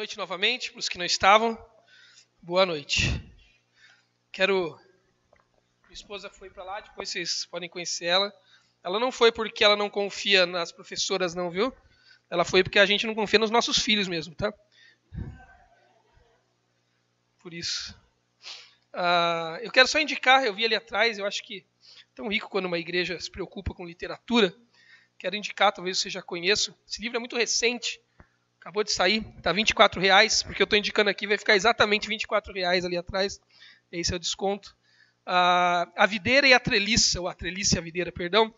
noite novamente, para os que não estavam. Boa noite. Minha esposa foi para lá, depois vocês podem conhecer ela. Ela não foi porque ela não confia nas professoras, não, viu? Ela foi porque a gente não confia nos nossos filhos mesmo, tá? Por isso. Eu quero só indicar, eu vi ali atrás, eu acho que é tão rico quando uma igreja se preocupa com literatura. Quero indicar, talvez você já conheça. Esse livro é muito recente. Acabou de sair, está R$24, porque eu estou indicando aqui, vai ficar exatamente R$24 ali atrás. Esse é o desconto. A Videira e a Treliça, ou a Treliça e a Videira, perdão,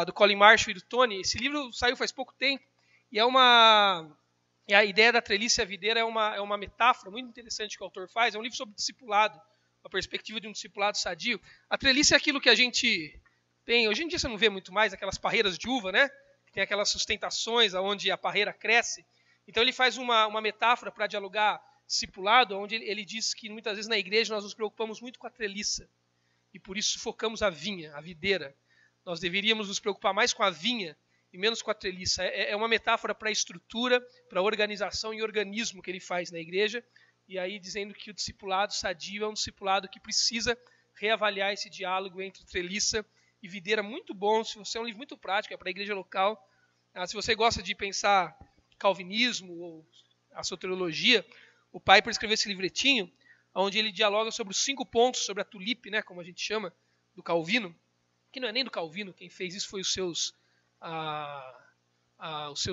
do Colin Marshall e do Tony. Esse livro saiu faz pouco tempo e a ideia da Treliça e a Videira é uma metáfora muito interessante que o autor faz. É um livro sobre discipulado, a perspectiva de um discipulado sadio. A treliça é aquilo que a gente tem, hoje em dia você não vê muito mais, aquelas parreiras de uva, né? Tem aquelas sustentações onde a parreira cresce. Então ele faz uma metáfora para dialogar discipulado, onde ele diz que muitas vezes na igreja nós nos preocupamos muito com a treliça e por isso focamos a vinha, a videira. Nós deveríamos nos preocupar mais com a vinha e menos com a treliça. É uma metáfora para a estrutura, para a organização e organismo que ele faz na igreja, e aí dizendo que o discipulado sadio é um discipulado que precisa reavaliar esse diálogo entre treliça e videira. Muito bom, se você é um livro muito prático, é para a igreja local. Se você gosta de pensar calvinismo ou a soteriologia, o Piper escreveu esse livretinho onde ele dialoga sobre os 5 pontos sobre a tulipe, né, como a gente chama, do Calvino, que não é nem do Calvino, quem fez isso foi os seus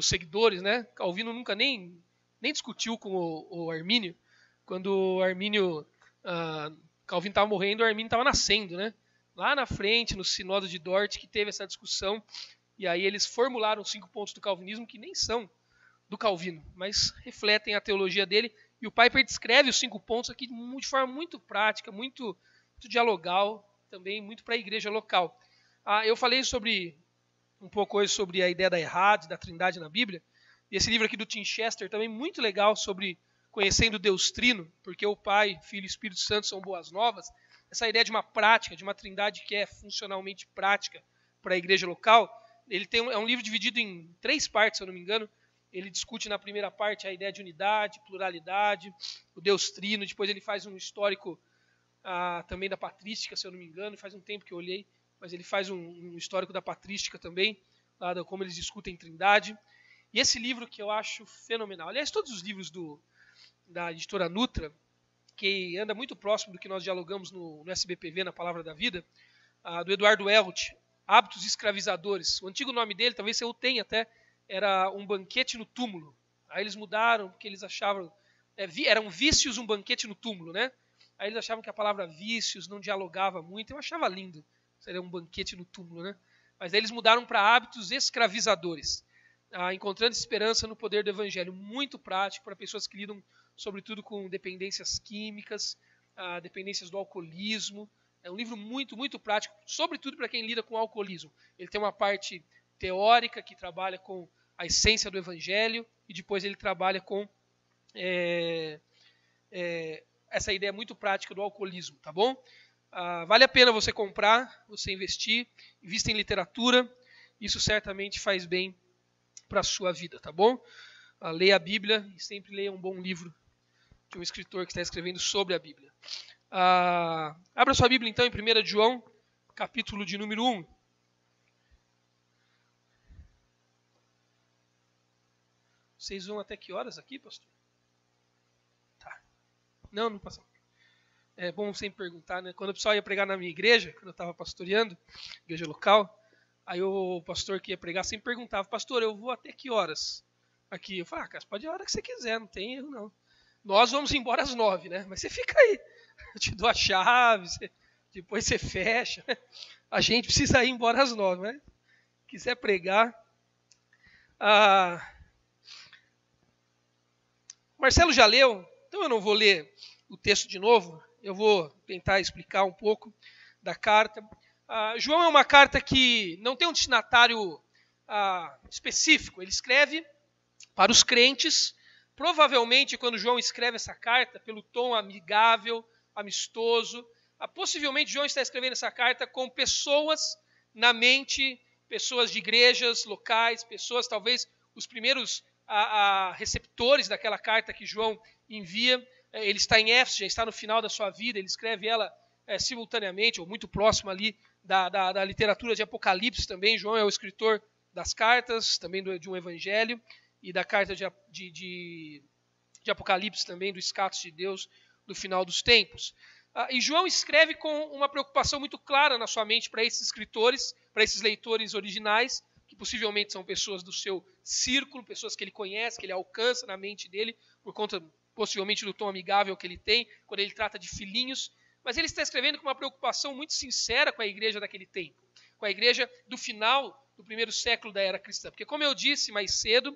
seguidores, né? Calvino nunca nem discutiu com o Armínio. Quando Calvino estava morrendo, o Armínio estava nascendo, né? Lá na frente, no Sinódo de Dort, que teve essa discussão, e aí eles formularam os 5 pontos do calvinismo que nem são do Calvino, mas refletem a teologia dele. E o Piper descreve os 5 pontos aqui de forma muito prática, muito dialogal, também muito para a igreja local. Eu falei um pouco hoje sobre a ideia da errade, da trindade na Bíblia, e esse livro aqui do Tim Chester também muito legal sobre conhecendo Deus Trino, porque o Pai, Filho e Espírito Santo são boas novas. Essa ideia de uma prática, de uma trindade que é funcionalmente prática para a igreja local, é um livro dividido em 3 partes, se eu não me engano. Ele discute na primeira parte a ideia de unidade, pluralidade, o Deus Trino. Depois ele faz um histórico também da patrística, se eu não me engano. Faz um tempo que eu olhei, mas ele faz um histórico da patrística também, lá como eles discutem trindade. E esse livro que eu acho fenomenal. Aliás, todos os livros da editora Nutra, que anda muito próximo do que nós dialogamos no SBPV, na Palavra da Vida, do Eduardo Elrut, Hábitos Escravizadores. O antigo nome dele, talvez você o tenha até, era Um Banquete no Túmulo. Aí eles mudaram, porque eles achavam... eram vícios, um banquete no túmulo, né? Aí eles achavam que a palavra vícios não dialogava muito. Eu achava lindo. Seria um banquete no túmulo, né? Mas aí eles mudaram para Hábitos Escravizadores. Encontrando esperança no poder do Evangelho. Muito prático para pessoas que lidam, sobretudo, com dependências químicas, dependências do alcoolismo. É um livro muito, muito prático, sobretudo para quem lida com alcoolismo. Ele tem uma parte teórica que trabalha com a essência do Evangelho e depois ele trabalha com essa ideia muito prática do alcoolismo, tá bom? Vale a pena você comprar, você investir, invista em literatura, isso certamente faz bem para a sua vida, tá bom? Leia a Bíblia e sempre leia um bom livro de um escritor que está escrevendo sobre a Bíblia. Abra sua Bíblia então em 1 João, capítulo de número 1. Vocês vão até que horas aqui, pastor? Tá. Não passamos. É bom sempre perguntar, né? Quando o pessoal ia pregar na minha igreja, quando eu estava pastoreando, igreja local, aí o pastor que ia pregar sempre perguntava, pastor, eu vou até que horas aqui? Eu falei, cara, pode ir a hora que você quiser, não tem erro não. Nós vamos embora às 9, né? Mas você fica aí. Eu te dou a chave, depois você fecha. A gente precisa ir embora às 9, né? Quiser pregar. Marcelo já leu, então eu não vou ler o texto de novo. Eu vou tentar explicar um pouco da carta. João é uma carta que não tem um destinatário específico. Ele escreve para os crentes. Provavelmente, quando João escreve essa carta, pelo tom amigável, amistoso, possivelmente João está escrevendo essa carta com pessoas na mente, pessoas de igrejas locais, pessoas, talvez, os primeiros a receptores daquela carta que João envia. Ele está em Éfeso, já está no final da sua vida, ele escreve ela simultaneamente, ou muito próximo ali da literatura de Apocalipse também. João é o escritor das cartas, também de um evangelho, e da carta de Apocalipse também, do escatos de Deus do final dos tempos. E João escreve com uma preocupação muito clara na sua mente para esses escritores, para esses leitores originais, que possivelmente são pessoas do seu círculo, pessoas que ele conhece, que ele alcança na mente dele, por conta possivelmente do tom amigável que ele tem, quando ele trata de filhinhos. Mas ele está escrevendo com uma preocupação muito sincera com a igreja daquele tempo, com a igreja do final do primeiro século da era cristã. Porque, como eu disse mais cedo,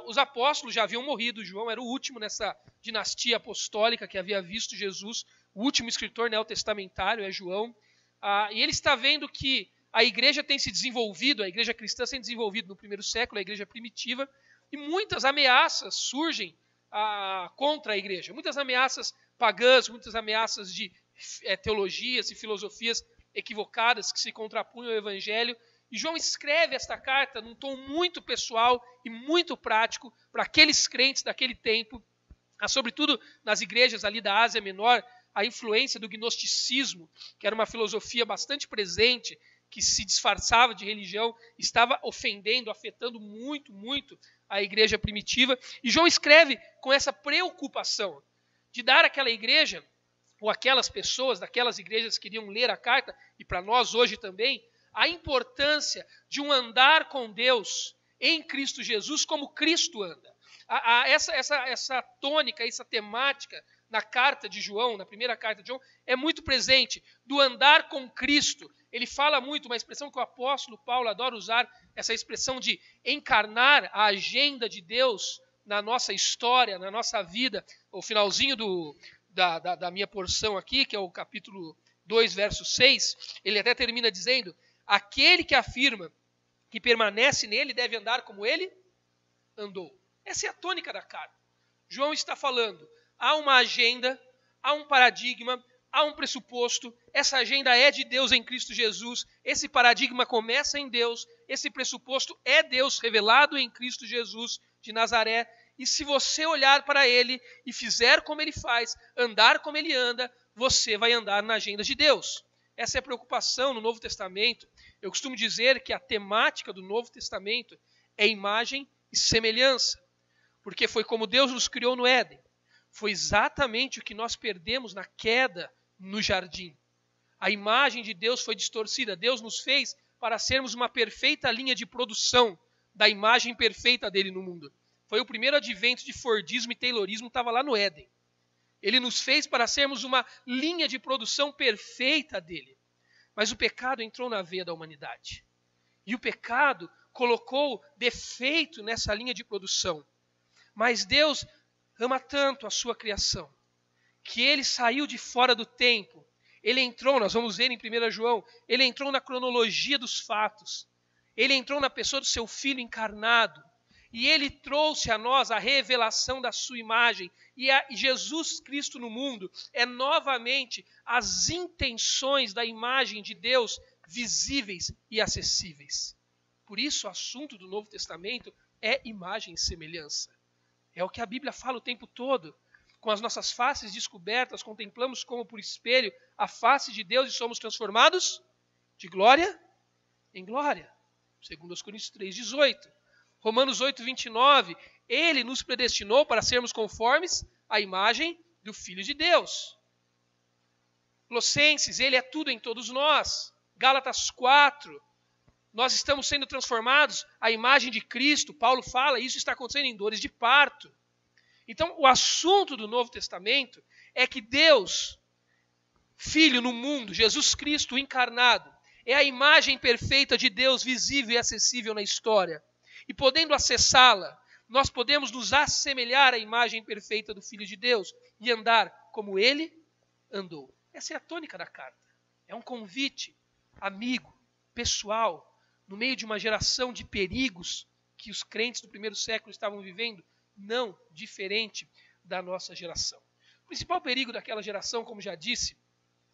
os apóstolos já haviam morrido. João era o último nessa dinastia apostólica que havia visto Jesus. O último escritor neotestamentário é João. E ele está vendo que a igreja tem se desenvolvido, a igreja cristã tem se desenvolvido no primeiro século, a igreja primitiva, e muitas ameaças surgem contra a igreja. Muitas ameaças pagãs, muitas ameaças de teologias e filosofias equivocadas que se contrapunham ao evangelho. E João escreve esta carta num tom muito pessoal e muito prático para aqueles crentes daquele tempo, sobretudo nas igrejas ali da Ásia Menor. A influência do gnosticismo, que era uma filosofia bastante presente, que se disfarçava de religião, estava ofendendo, afetando muito, muito a igreja primitiva. E João escreve com essa preocupação de dar àquela igreja, ou aquelas pessoas daquelas igrejas que iriam ler a carta, e para nós hoje também, a importância de um andar com Deus em Cristo Jesus como Cristo anda. Essa tônica, essa temática na carta de João, na primeira carta de João, é muito presente, do andar com Cristo. Ele fala muito, uma expressão que o apóstolo Paulo adora usar, essa expressão de encarnar a agenda de Deus na nossa história, na nossa vida. O finalzinho da minha porção aqui, que é o capítulo 2, verso 6, ele até termina dizendo: aquele que afirma que permanece nele deve andar como ele andou. Essa é a tônica da carta. João está falando, há uma agenda, há um paradigma, há um pressuposto. Essa agenda é de Deus em Cristo Jesus. Esse paradigma começa em Deus. Esse pressuposto é Deus revelado em Cristo Jesus de Nazaré. E se você olhar para ele e fizer como ele faz, andar como ele anda, você vai andar na agenda de Deus. Essa é a preocupação no Novo Testamento. Eu costumo dizer que a temática do Novo Testamento é imagem e semelhança. Porque foi como Deus nos criou no Éden. Foi exatamente o que nós perdemos na queda no jardim. A imagem de Deus foi distorcida. Deus nos fez para sermos uma perfeita linha de produção da imagem perfeita dele no mundo. Foi o primeiro advento de Fordismo e Taylorismo, estava lá no Éden. Ele nos fez para sermos uma linha de produção perfeita dele. Mas o pecado entrou na veia da humanidade. E o pecado colocou defeito nessa linha de produção. Mas Deus ama tanto a sua criação, que ele saiu de fora do tempo. Ele entrou, nós vamos ver em 1 João, ele entrou na cronologia dos fatos. Ele entrou na pessoa do seu Filho encarnado. E ele trouxe a nós a revelação da sua imagem. E Jesus Cristo no mundo é novamente as intenções da imagem de Deus visíveis e acessíveis. Por isso o assunto do Novo Testamento é imagem e semelhança. É o que a Bíblia fala o tempo todo. Com as nossas faces descobertas, contemplamos como por espelho a face de Deus e somos transformados de glória em glória. 2 Coríntios 3,18. Romanos 8,29. Ele nos predestinou para sermos conformes à imagem do Filho de Deus. Colossenses, ele é tudo em todos nós. Gálatas 4. Nós estamos sendo transformados à imagem de Cristo. Paulo fala, isso está acontecendo em dores de parto. Então, o assunto do Novo Testamento é que Deus, Filho no mundo, Jesus Cristo encarnado, é a imagem perfeita de Deus visível e acessível na história. E podendo acessá-la, nós podemos nos assemelhar à imagem perfeita do Filho de Deus e andar como ele andou. Essa é a tônica da carta. É um convite amigo, pessoal, no meio de uma geração de perigos que os crentes do primeiro século estavam vivendo, não diferente da nossa geração. O principal perigo daquela geração, como já disse,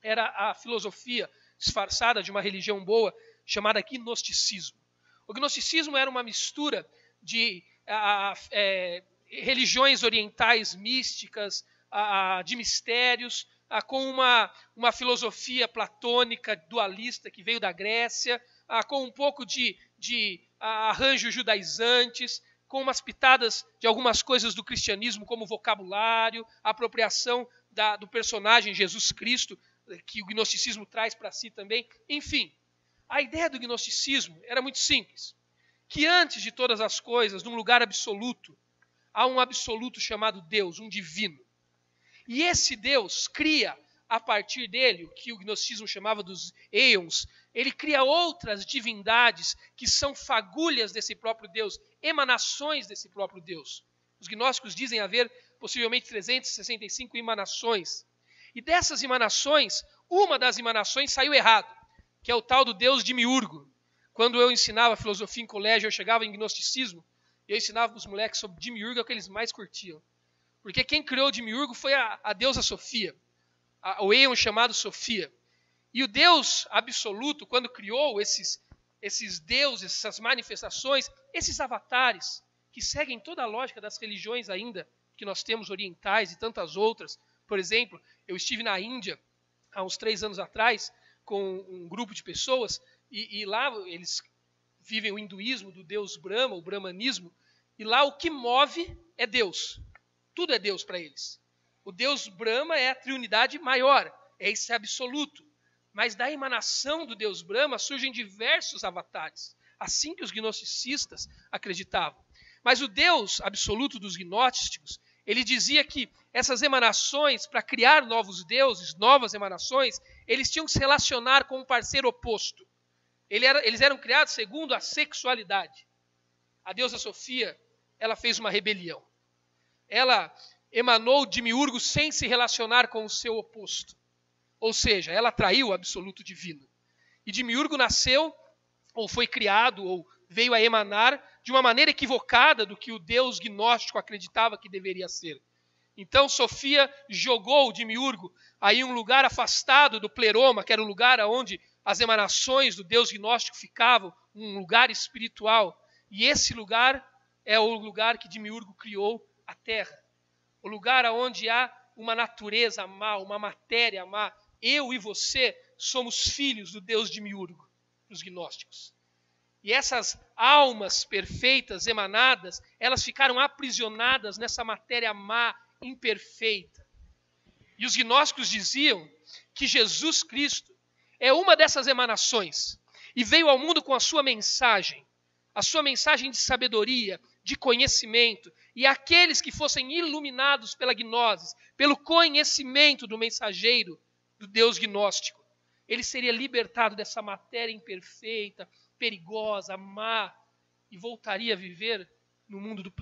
era a filosofia disfarçada de uma religião boa, chamada gnosticismo. O gnosticismo era uma mistura de religiões orientais místicas, de mistérios, com uma filosofia platônica dualista que veio da Grécia, com um pouco de arranjos judaizantes, com umas pitadas de algumas coisas do cristianismo, como vocabulário, a apropriação do personagem Jesus Cristo, que o gnosticismo traz para si também. Enfim, a ideia do gnosticismo era muito simples, que antes de todas as coisas, num lugar absoluto, há um absoluto chamado Deus, um divino. E esse Deus cria, a partir dele, o que o gnosticismo chamava dos éons, ele cria outras divindades que são fagulhas desse próprio Deus, emanações desse próprio Deus. Os gnósticos dizem haver possivelmente 365 emanações. E dessas emanações, uma das emanações saiu errado, que é o tal do Deus Demiurgo. Quando eu ensinava filosofia em colégio, eu chegava em gnosticismo, e eu ensinava para os moleques sobre Demiurgo, é o que eles mais curtiam. Porque quem criou o Demiurgo foi a deusa Sofia, o éon chamado Sofia. E o Deus absoluto, quando criou esses deuses, essas manifestações, esses avatares, que seguem toda a lógica das religiões ainda, que nós temos orientais e tantas outras. Por exemplo, eu estive na Índia, há uns 3 anos atrás, com um grupo de pessoas, e lá eles vivem o hinduísmo do Deus Brahma, o brahmanismo, e lá o que move é Deus. Tudo é Deus para eles. O Deus Brahma é a triunidade maior, é esse absoluto. Mas da emanação do Deus Brahma surgem diversos avatares, assim que os gnosticistas acreditavam. Mas o Deus absoluto dos gnósticos, ele dizia que essas emanações, para criar novos deuses, novas emanações, eles tinham que se relacionar com um parceiro oposto. Eles eram criados segundo a sexualidade. A deusa Sofia, ela fez uma rebelião. Ela emanou de Demiurgo sem se relacionar com o seu oposto. Ou seja, ela traiu o absoluto divino. E Demiurgo nasceu, ou foi criado, ou veio a emanar de uma maneira equivocada do que o Deus gnóstico acreditava que deveria ser. Então Sofia jogou o Demiurgo aí em um lugar afastado do pleroma, que era o lugar onde as emanações do Deus gnóstico ficavam, um lugar espiritual. E esse lugar é o lugar que Demiurgo criou, a Terra. O lugar onde há uma natureza má, uma matéria má. Eu e você somos filhos do Deus Demiurgo, os gnósticos. E essas almas perfeitas, emanadas, elas ficaram aprisionadas nessa matéria má, imperfeita. E os gnósticos diziam que Jesus Cristo é uma dessas emanações e veio ao mundo com a sua mensagem de sabedoria, de conhecimento, e aqueles que fossem iluminados pela gnose, pelo conhecimento do mensageiro do Deus gnóstico, ele seria libertado dessa matéria imperfeita, perigosa, má, e voltaria a viver no mundo do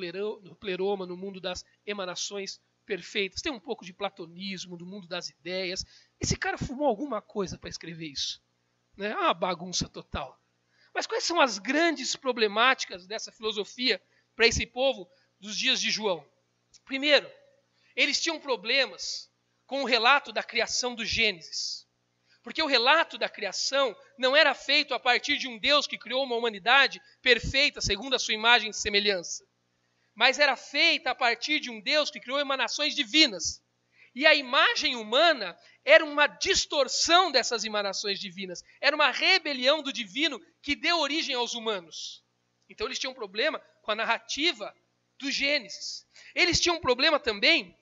pleroma, no mundo das emanações perfeitas. Tem um pouco de platonismo, do mundo das ideias. Esse cara fumou alguma coisa para escrever isso, né? É uma bagunça total. Mas quais são as grandes problemáticas dessa filosofia para esse povo dos dias de João? Primeiro, eles tinham problemas com o relato da criação do Gênesis. Porque o relato da criação não era feito a partir de um Deus que criou uma humanidade perfeita, segundo a sua imagem e semelhança. Mas era feita a partir de um Deus que criou emanações divinas. E a imagem humana era uma distorção dessas emanações divinas. Era uma rebelião do divino que deu origem aos humanos. Então eles tinham um problema com a narrativa do Gênesis. Eles tinham um problema também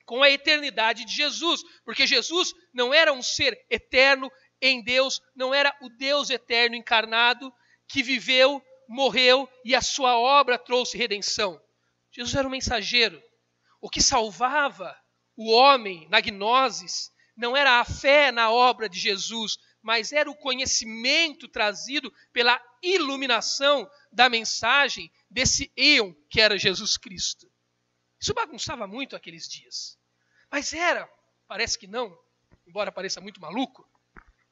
com a eternidade de Jesus, porque Jesus não era um ser eterno em Deus, não era o Deus eterno encarnado que viveu, morreu e a sua obra trouxe redenção. Jesus era um mensageiro. O que salvava o homem na gnose não era a fé na obra de Jesus, mas era o conhecimento trazido pela iluminação da mensagem desse éon que era Jesus Cristo. Isso bagunçava muito aqueles dias. Mas parece que não, embora pareça muito maluco,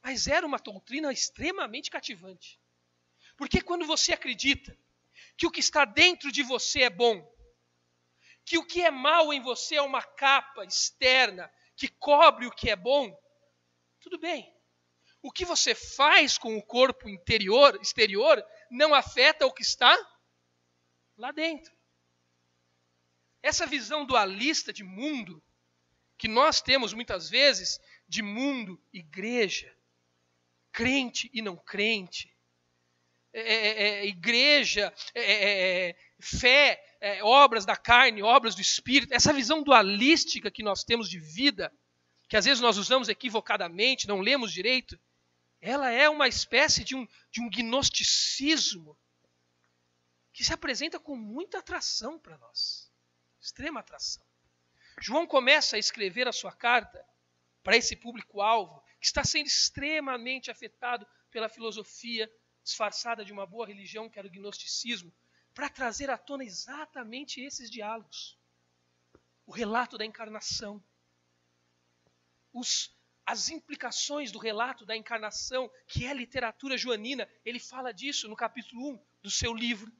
mas era uma doutrina extremamente cativante. Porque quando você acredita que o que está dentro de você é bom, que o que é mal em você é uma capa externa que cobre o que é bom, tudo bem. O que você faz com o corpo exterior não afeta o que está lá dentro. essa visão dualista de mundo, que nós temos muitas vezes, de mundo, igreja, crente e não crente, igreja, fé, obras da carne, obras do Espírito, essa visão dualística que nós temos de vida, que às vezes nós usamos equivocadamente, não lemos direito, ela é uma espécie de um gnosticismo que se apresenta com muita atração para nós, extrema atração. João começa a escrever a sua carta para esse público-alvo que está sendo extremamente afetado pela filosofia disfarçada de uma boa religião, que era o gnosticismo, para trazer à tona exatamente esses diálogos. O relato da encarnação, as implicações do relato da encarnação, que é a literatura joanina. Ele fala disso no capítulo 1 do seu livro,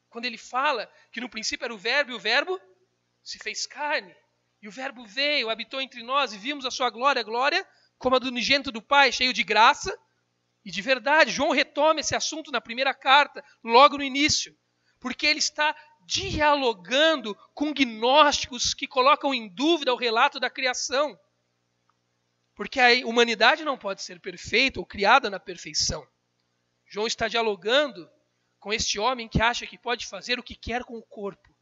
quando ele fala que no princípio era o Verbo, e o Verbo se fez carne, e o Verbo veio, habitou entre nós, e vimos a sua glória, glória como a do unigênito do Pai, cheio de graça e de verdade. João retoma esse assunto na primeira carta, logo no início, porque ele está dialogando com gnósticos que colocam em dúvida o relato da criação. Porque a humanidade não pode ser perfeita ou criada na perfeição. João está dialogando com este homem que acha que pode fazer o que quer com o corpo.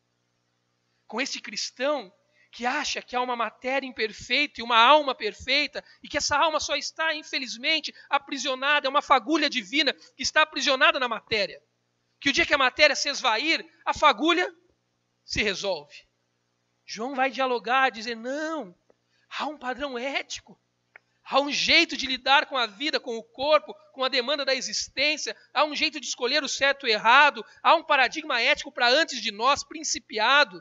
Com este cristão que acha que há uma matéria imperfeita e uma alma perfeita, e que essa alma só está, infelizmente, aprisionada, é uma fagulha divina que está aprisionada na matéria. Que o dia que a matéria se esvair, a fagulha se resolve. João vai dialogar, dizer, não, há um padrão ético, há um jeito de lidar com a vida, com o corpo, com a demanda da existência, há um jeito de escolher o certo e o errado, há um paradigma ético para antes de nós, principiado.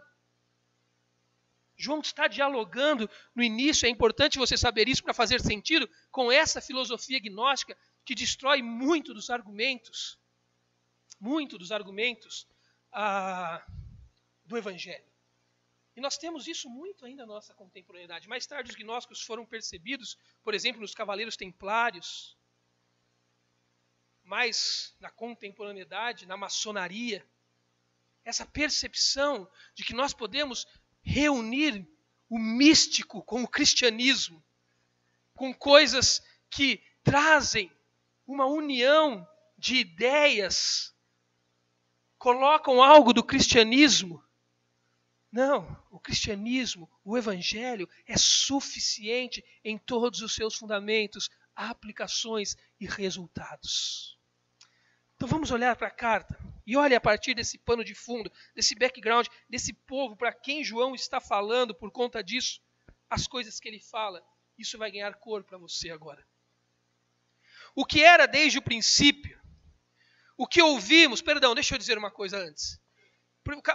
João está dialogando no início, é importante você saber isso para fazer sentido, com essa filosofia gnóstica que destrói muito dos argumentos do Evangelho. E nós temos isso muito ainda na nossa contemporaneidade. Mais tarde os gnósticos foram percebidos, por exemplo, nos Cavaleiros Templários, mais na contemporaneidade, na maçonaria, essa percepção de que nós podemos reunir o místico com o cristianismo, com coisas que trazem uma união de ideias, colocam algo do cristianismo. Não, o cristianismo, o evangelho é suficiente em todos os seus fundamentos, aplicações e resultados. Então vamos olhar para a carta e olhe a partir desse pano de fundo, desse background, desse povo para quem João está falando por conta disso, as coisas que ele fala. Isso vai ganhar cor para você agora. O que era desde o princípio, o que ouvimos, deixa eu dizer uma coisa antes.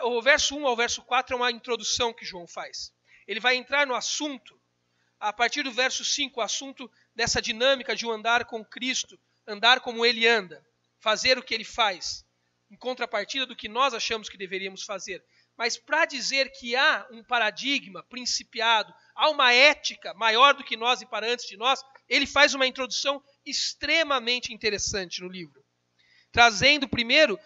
O verso 1 ao verso 4 é uma introdução que João faz. Ele vai entrar no assunto, a partir do verso 5, o assunto dessa dinâmica de um andar com Cristo, andar como ele anda, fazer o que ele faz, em contrapartida do que nós achamos que deveríamos fazer. Mas para dizer que há um paradigma principiado, há uma ética maior do que nós e para antes de nós, ele faz uma introdução extremamente interessante no livro. Trazendo primeiro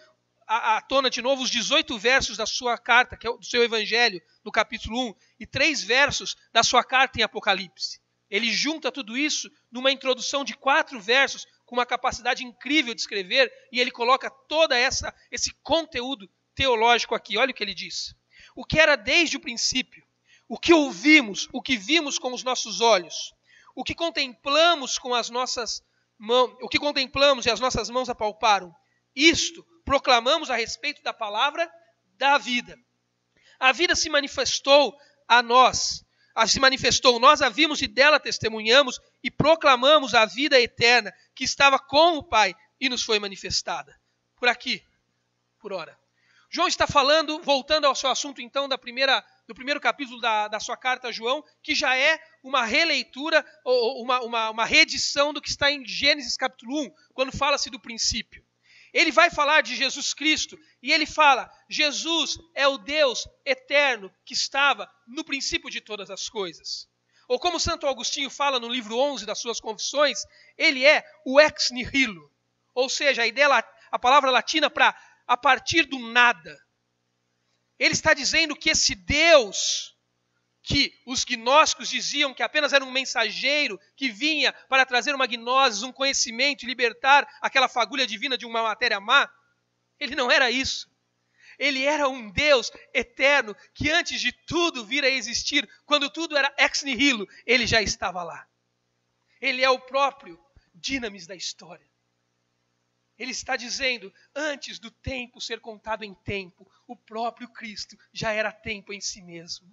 à tona de novo os 18 versos da sua carta, que é do seu evangelho, no capítulo 1, e 3 versos da sua carta em Apocalipse. Ele junta tudo isso numa introdução de 4 versos, com uma capacidade incrível de escrever, e ele coloca todo esse conteúdo teológico aqui. Olha o que ele diz. O que era desde o princípio, o que ouvimos, o que vimos com os nossos olhos, o que contemplamos com as nossas mãos, o que contemplamos e as nossas mãos apalparam, isto proclamamos a respeito da palavra da vida. A vida se manifestou a nós, nós a vimos e dela testemunhamos e proclamamos a vida eterna que estava com o Pai e nos foi manifestada. Por aqui, por ora. João está falando, voltando ao seu assunto então do primeiro capítulo da sua carta a João, que já é uma releitura, ou uma reedição do que está em Gênesis capítulo 1, quando fala-se do princípio. Ele vai falar de Jesus Cristo, e ele fala, Jesus é o Deus eterno que estava no princípio de todas as coisas. Ou como Santo Agostinho fala no livro 11 das suas Confissões, ele é o ex nihilo. Ou seja, a palavra latina para a partir do nada. Ele está dizendo que esse Deus, que os gnósticos diziam que apenas era um mensageiro que vinha para trazer uma gnose, um conhecimento e libertar aquela fagulha divina de uma matéria má, ele não era isso. Ele era um Deus eterno que antes de tudo vir a existir, quando tudo era ex nihilo, ele já estava lá. Ele é o próprio dinamis da história. Ele está dizendo, antes do tempo ser contado em tempo, o próprio Cristo já era tempo em si mesmo.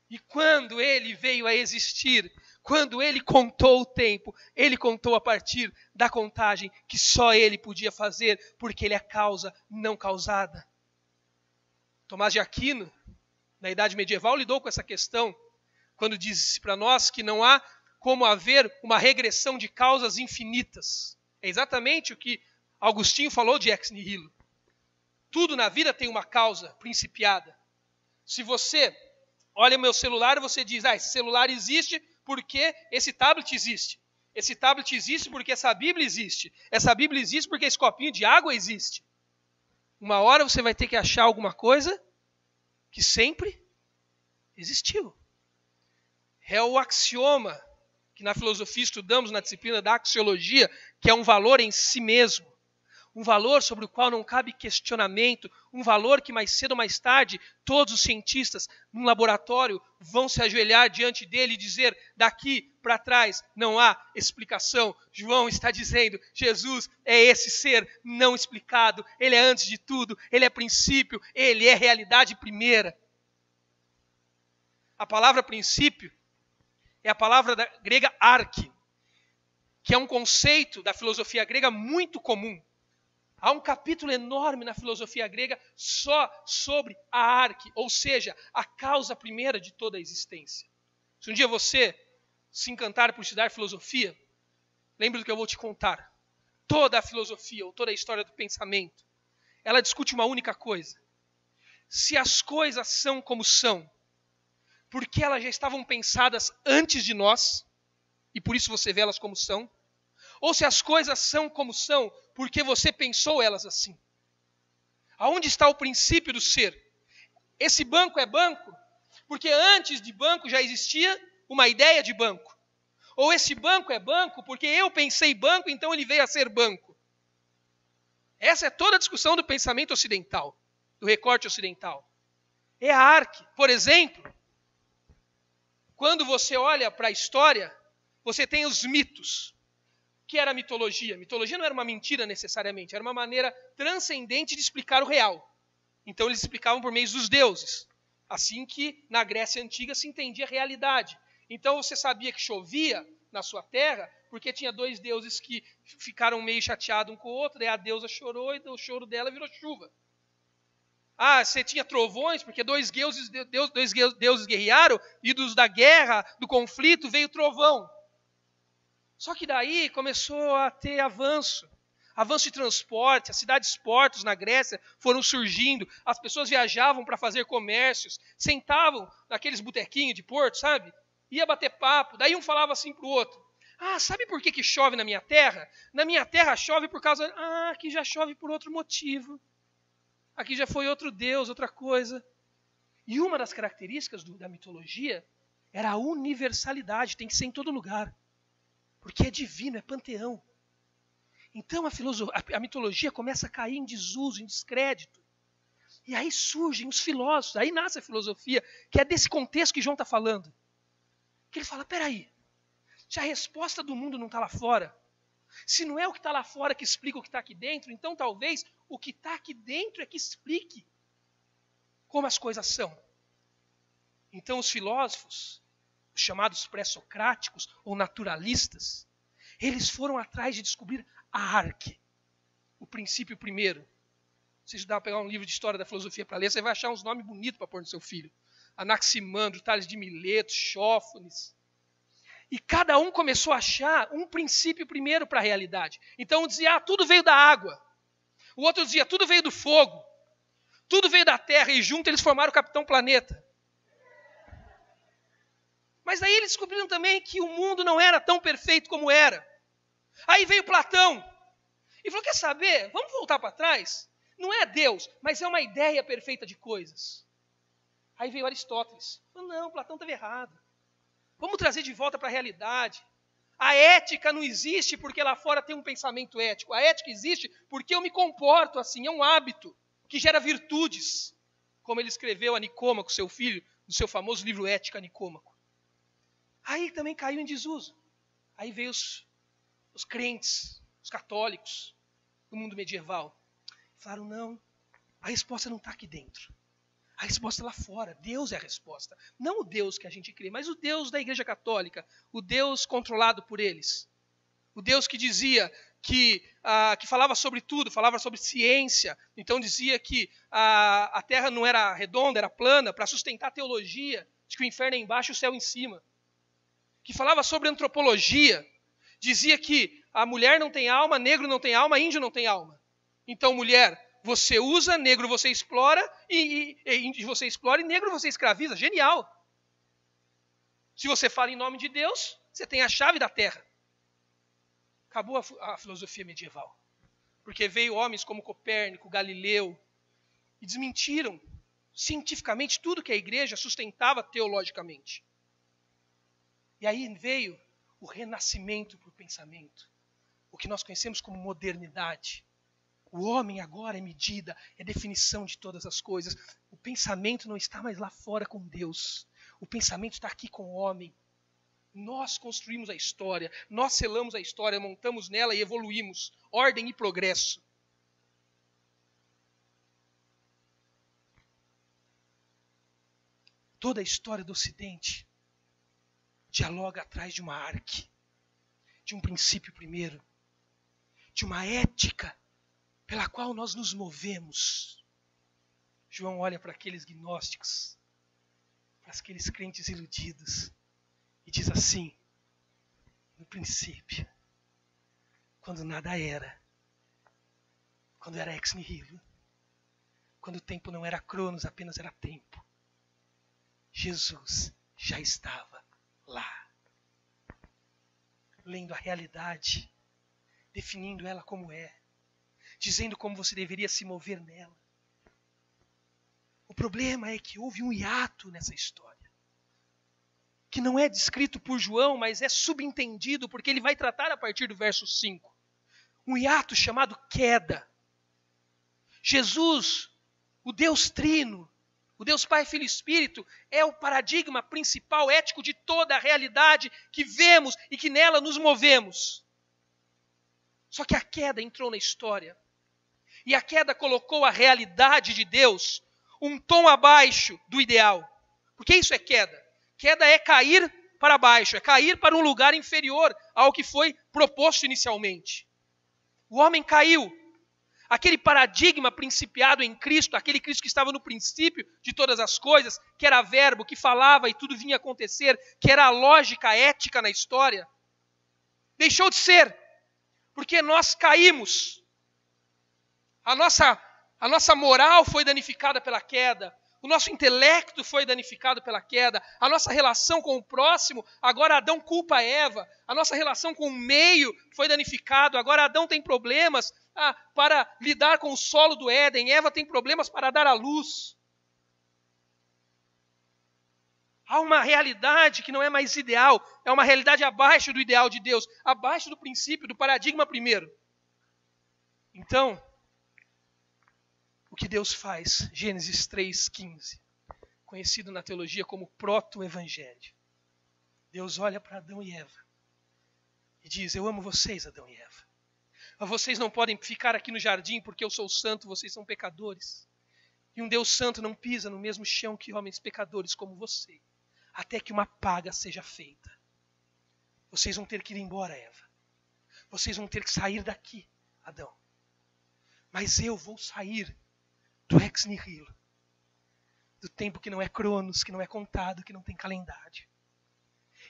E quando ele veio a existir, quando ele contou o tempo, ele contou a partir da contagem que só ele podia fazer, porque ele é causa não causada. Tomás de Aquino, na Idade Medieval, lidou com essa questão, quando disse para nós que não há como haver uma regressão de causas infinitas. É exatamente o que Agostinho falou de ex nihilo. Tudo na vida tem uma causa principiada. Se você olha o meu celular e você diz, esse celular existe porque esse tablet existe. Esse tablet existe porque essa Bíblia existe. Essa Bíblia existe porque esse copinho de água existe. Uma hora você vai ter que achar alguma coisa que sempre existiu. É o axioma que na filosofia estudamos na disciplina da axiologia, que é um valor em si mesmo. Um valor sobre o qual não cabe questionamento, um valor que mais cedo ou mais tarde todos os cientistas num laboratório vão se ajoelhar diante dele e dizer, daqui para trás não há explicação. João está dizendo, Jesus é esse ser não explicado, ele é antes de tudo, ele é princípio, ele é realidade primeira. A palavra princípio é a palavra grega arque, que é um conceito da filosofia grega muito comum. Há um capítulo enorme na filosofia grega só sobre a arque, ou seja, a causa primeira de toda a existência. Se um dia você se encantar por estudar filosofia, lembre do que eu vou te contar. Toda a filosofia, ou toda a história do pensamento, ela discute uma única coisa. Se as coisas são como são, porque elas já estavam pensadas antes de nós, e por isso você vê elas como são, ou se as coisas são como são, porque você pensou elas assim. Aonde está o princípio do ser? Esse banco é banco, porque antes de banco já existia uma ideia de banco. Ou esse banco é banco, porque eu pensei banco, então ele veio a ser banco. Essa é toda a discussão do pensamento ocidental, do recorte ocidental. É a arque. Por exemplo, quando você olha para a história, você tem os mitos. O que era a mitologia? Mitologia não era uma mentira necessariamente, era uma maneira transcendente de explicar o real. Então eles explicavam por meio dos deuses. Assim que na Grécia Antiga se entendia a realidade. Então você sabia que chovia na sua terra, porque tinha dois deuses que ficaram meio chateados um com o outro, daí a deusa chorou e o choro dela virou chuva. Você tinha trovões, porque dois deuses guerrearam, e dos da guerra, do conflito, veio trovão. Só que daí começou a ter avanço de transporte, as cidades-portos na Grécia foram surgindo, as pessoas viajavam para fazer comércios, sentavam naqueles botequinhos de porto, sabe? Ia bater papo, daí um falava assim para o outro, sabe por que chove na minha terra? Na minha terra chove por causa... aqui já chove por outro motivo. Aqui já foi outro deus, outra coisa. E uma das características da mitologia era a universalidade, tem que ser em todo lugar. Porque é divino, é panteão. Então a mitologia começa a cair em desuso, em descrédito. E aí surgem os filósofos, aí nasce a filosofia, que é desse contexto que João está falando. Que ele fala, peraí, se a resposta do mundo não está lá fora, se não é o que está lá fora que explica o que está aqui dentro, então talvez o que está aqui dentro é que explique como as coisas são. Então os filósofos, os chamados pré-socráticos ou naturalistas, eles foram atrás de descobrir a arque, o princípio primeiro. Se você pegar um livro de história da filosofia para ler, você vai achar uns nomes bonitos para pôr no seu filho. Anaximandro, Tales de Mileto, Xófanes. E cada um começou a achar um princípio primeiro para a realidade. Então um dizia, tudo veio da água. O outro dizia, tudo veio do fogo. Tudo veio da terra e junto eles formaram o Capitão Planeta. Mas daí eles descobriram também que o mundo não era tão perfeito como era. Aí veio Platão e falou, quer saber? Vamos voltar para trás? Não é Deus, mas é uma ideia perfeita de coisas. Aí veio Aristóteles. Falou, não, Platão estava errado. Vamos trazer de volta para a realidade. A ética não existe porque lá fora tem um pensamento ético. A ética existe porque eu me comporto assim. É um hábito que gera virtudes. Como ele escreveu a Nicômaco, seu filho, no seu famoso livro Ética Nicômaco. Aí também caiu em desuso. Aí veio os crentes, os católicos, do mundo medieval. Falaram, não, a resposta não está aqui dentro. A resposta é lá fora. Deus é a resposta. Não o Deus que a gente crê, mas o Deus da Igreja Católica. O Deus controlado por eles. O Deus que dizia que falava sobre tudo, falava sobre ciência. Então dizia que a Terra não era redonda, era plana, para sustentar a teologia de que o inferno é embaixo e o céu em cima. Que falava sobre antropologia. Dizia que a mulher não tem alma, negro não tem alma, índio não tem alma. Então, mulher, você usa, negro você explora, e índio você explora, e negro você escraviza. Genial! Se você fala em nome de Deus, você tem a chave da terra. Acabou a filosofia medieval. Porque veio homens como Copérnico, Galileu, e desmentiram cientificamente tudo que a igreja sustentava teologicamente. E aí veio o renascimento por pensamento. O que nós conhecemos como modernidade. O homem agora é medida, é definição de todas as coisas. O pensamento não está mais lá fora com Deus. O pensamento está aqui com o homem. Nós construímos a história, nós selamos a história, montamos nela e evoluímos. Ordem e progresso. Toda a história do Ocidente dialoga atrás de uma arque, de um princípio primeiro, de uma ética pela qual nós nos movemos. João olha para aqueles gnósticos, para aqueles crentes iludidos, e diz assim, no princípio, quando nada era, quando era ex nihilo, quando o tempo não era cronos, apenas era tempo, Jesus já estava lá, lendo a realidade, definindo ela como é, dizendo como você deveria se mover nela. O problema é que houve um hiato nessa história, que não é descrito por João, mas é subentendido, porque ele vai tratar a partir do verso 5. Um hiato chamado queda. Jesus, o Deus Trino, o Deus Pai, Filho e Espírito, é o paradigma principal ético de toda a realidade que vemos e que nela nos movemos. Só que a queda entrou na história. E a queda colocou a realidade de Deus um tom abaixo do ideal. Porque isso é queda. Queda é cair para baixo, é cair para um lugar inferior ao que foi proposto inicialmente. O homem caiu. Aquele paradigma principiado em Cristo, aquele Cristo que estava no princípio de todas as coisas, que era verbo, que falava e tudo vinha acontecer, que era a lógica ética na história, deixou de ser. Porque nós caímos. A nossa moral foi danificada pela queda. O nosso intelecto foi danificado pela queda. A nossa relação com o próximo, agora Adão culpa Eva. A nossa relação com o meio foi danificado. Agora Adão tem problemas para lidar com o solo do Éden. Eva tem problemas para dar à luz. Há uma realidade que não é mais ideal. É uma realidade abaixo do ideal de Deus. Abaixo do princípio, do paradigma primeiro. Então, o que Deus faz? Gênesis 3,15, conhecido na teologia como proto-evangelho. Deus olha para Adão e Eva e diz, eu amo vocês, Adão e Eva. Mas vocês não podem ficar aqui no jardim porque eu sou santo, vocês são pecadores. E um Deus santo não pisa no mesmo chão que homens pecadores como você, até que uma paga seja feita. Vocês vão ter que ir embora, Eva. Vocês vão ter que sair daqui, Adão. Mas eu vou sair do ex nihilo, do tempo que não é cronos, que não é contado, que não tem calendário.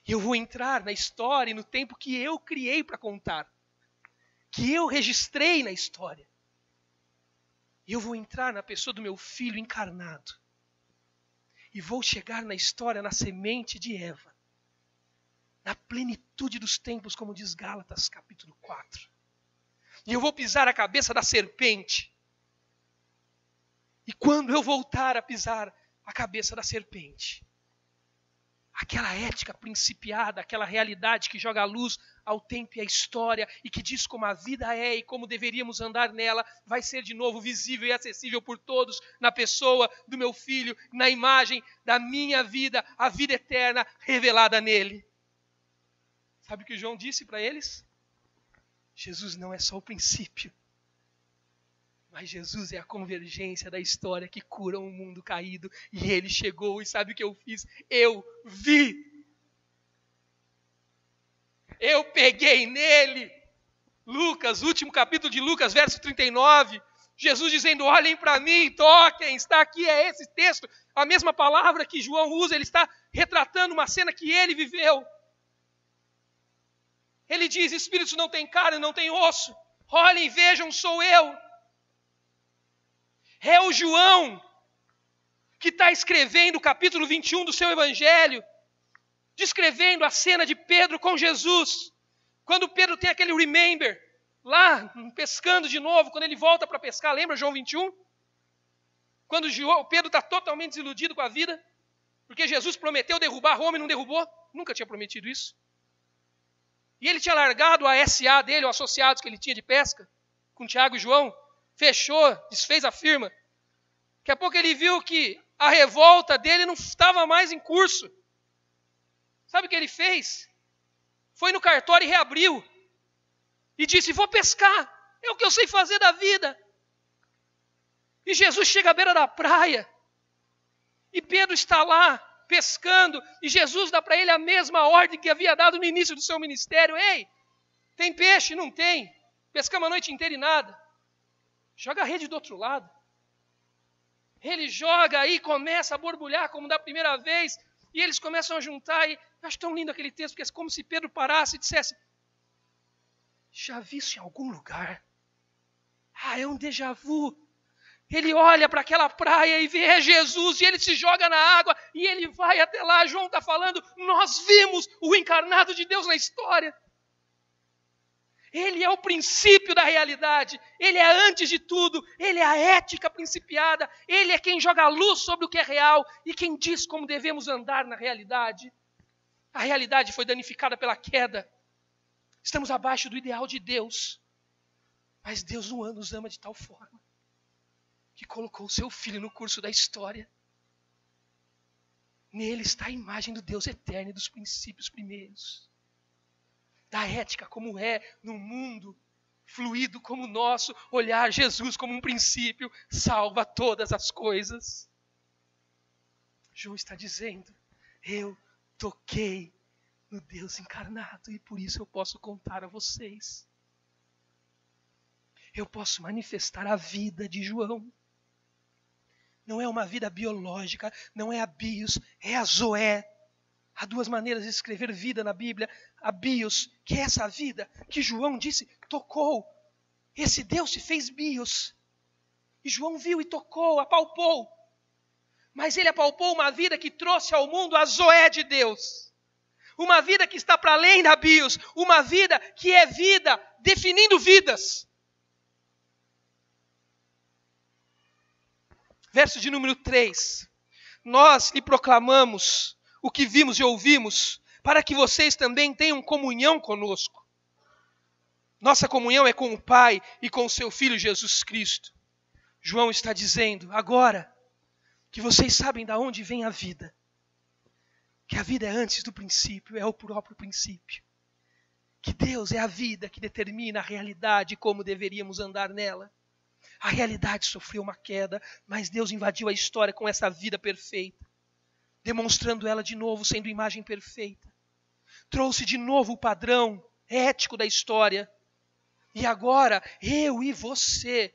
E eu vou entrar na história e no tempo que eu criei para contar, que eu registrei na história. E eu vou entrar na pessoa do meu filho encarnado. E vou chegar na história, na semente de Eva, na plenitude dos tempos, como diz Gálatas capítulo 4. E eu vou pisar a cabeça da serpente. E quando eu voltar a pisar a cabeça da serpente, aquela ética principiada, aquela realidade que joga a luz ao tempo e à história e que diz como a vida é e como deveríamos andar nela, vai ser de novo visível e acessível por todos na pessoa do meu filho, na imagem da minha vida, a vida eterna revelada nele. Sabe o que João disse para eles? Jesus não é só o princípio, mas Jesus é a convergência da história que cura um mundo caído. E ele chegou e sabe o que eu fiz? Eu vi. Eu peguei nele. Lucas, último capítulo de Lucas, verso 39. Jesus dizendo, olhem para mim, toquem. Está aqui, é esse texto. A mesma palavra que João usa, ele está retratando uma cena que ele viveu. Ele diz, espíritos não têm carne, não têm osso. Olhem, vejam, sou eu. É o João que está escrevendo o capítulo 21 do seu evangelho, descrevendo a cena de Pedro com Jesus. Quando Pedro tem aquele remember, lá pescando de novo, quando ele volta para pescar, lembra João 21? Quando Pedro está totalmente desiludido com a vida, porque Jesus prometeu derrubar Roma e não derrubou, nunca tinha prometido isso. E ele tinha largado a SA dele, os associados que ele tinha de pesca, com Tiago e João, fechou, desfez a firma. Daqui a pouco ele viu que a revolta dele não estava mais em curso. Sabe o que ele fez? Foi no cartório e reabriu. E disse, vou pescar. É o que eu sei fazer da vida. E Jesus chega à beira da praia. E Pedro está lá, pescando. E Jesus dá para ele a mesma ordem que havia dado no início do seu ministério. Ei, tem peixe? Não tem. Pescamos a noite inteira e nada. Joga a rede do outro lado. Ele joga aí, começa a borbulhar como da primeira vez, e eles começam a juntar, e eu acho tão lindo aquele texto, porque é como se Pedro parasse e dissesse, já vi isso em algum lugar? Ah, é um déjà vu. Ele olha para aquela praia e vê Jesus, e ele se joga na água, e ele vai até lá, João está falando, nós vimos o encarnado de Deus na história. Ele é o princípio da realidade, ele é antes de tudo, ele é a ética principiada, ele é quem joga a luz sobre o que é real e quem diz como devemos andar na realidade. A realidade foi danificada pela queda, estamos abaixo do ideal de Deus, mas Deus nos ama de tal forma que colocou o seu Filho no curso da história. Nele está a imagem do Deus eterno e dos princípios primeiros. Da ética como é no mundo fluido como o nosso, olhar Jesus como um princípio salva todas as coisas. João está dizendo, eu toquei no Deus encarnado e por isso eu posso contar a vocês. Eu posso manifestar a vida de João. Não é uma vida biológica, não é a bios, é a zoé. Há duas maneiras de escrever vida na Bíblia. A bios, que é essa vida que João disse, tocou. Esse Deus se fez bios. E João viu e tocou, apalpou. Mas ele apalpou uma vida que trouxe ao mundo a zoé de Deus. Uma vida que está para além da bios. Uma vida que é vida, definindo vidas. Verso de número 3. Nós lhe proclamamos o que vimos e ouvimos, para que vocês também tenham comunhão conosco. Nossa comunhão é com o Pai e com o seu Filho Jesus Cristo. João está dizendo, agora que vocês sabem de onde vem a vida, que a vida é antes do princípio, é o próprio princípio. Que Deus é a vida que determina a realidade e como deveríamos andar nela. A realidade sofreu uma queda, mas Deus invadiu a história com essa vida perfeita, demonstrando ela de novo sendo imagem perfeita. Trouxe de novo o padrão ético da história. E agora, eu e você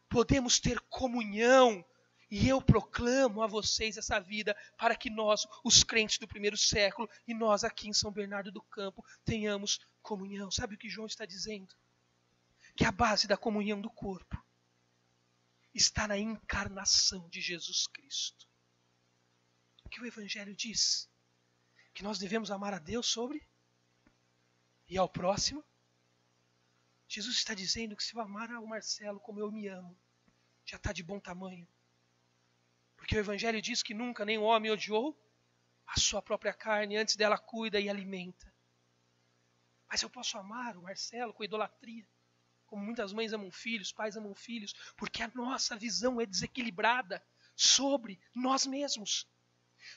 podemos ter comunhão. E eu proclamo a vocês essa vida para que nós, os crentes do primeiro século, e nós aqui em São Bernardo do Campo, tenhamos comunhão. Sabe o que João está dizendo? Que a base da comunhão do corpo está na encarnação de Jesus Cristo. O que o Evangelho diz? Que nós devemos amar a Deus sobre e ao próximo. Jesus está dizendo que se eu amar ao Marcelo como eu me amo, já está de bom tamanho. Porque o Evangelho diz que nunca nenhum homem odiou a sua própria carne, antes dela cuida e alimenta. Mas eu posso amar o Marcelo com idolatria, como muitas mães amam filhos, pais amam filhos, porque a nossa visão é desequilibrada sobre nós mesmos.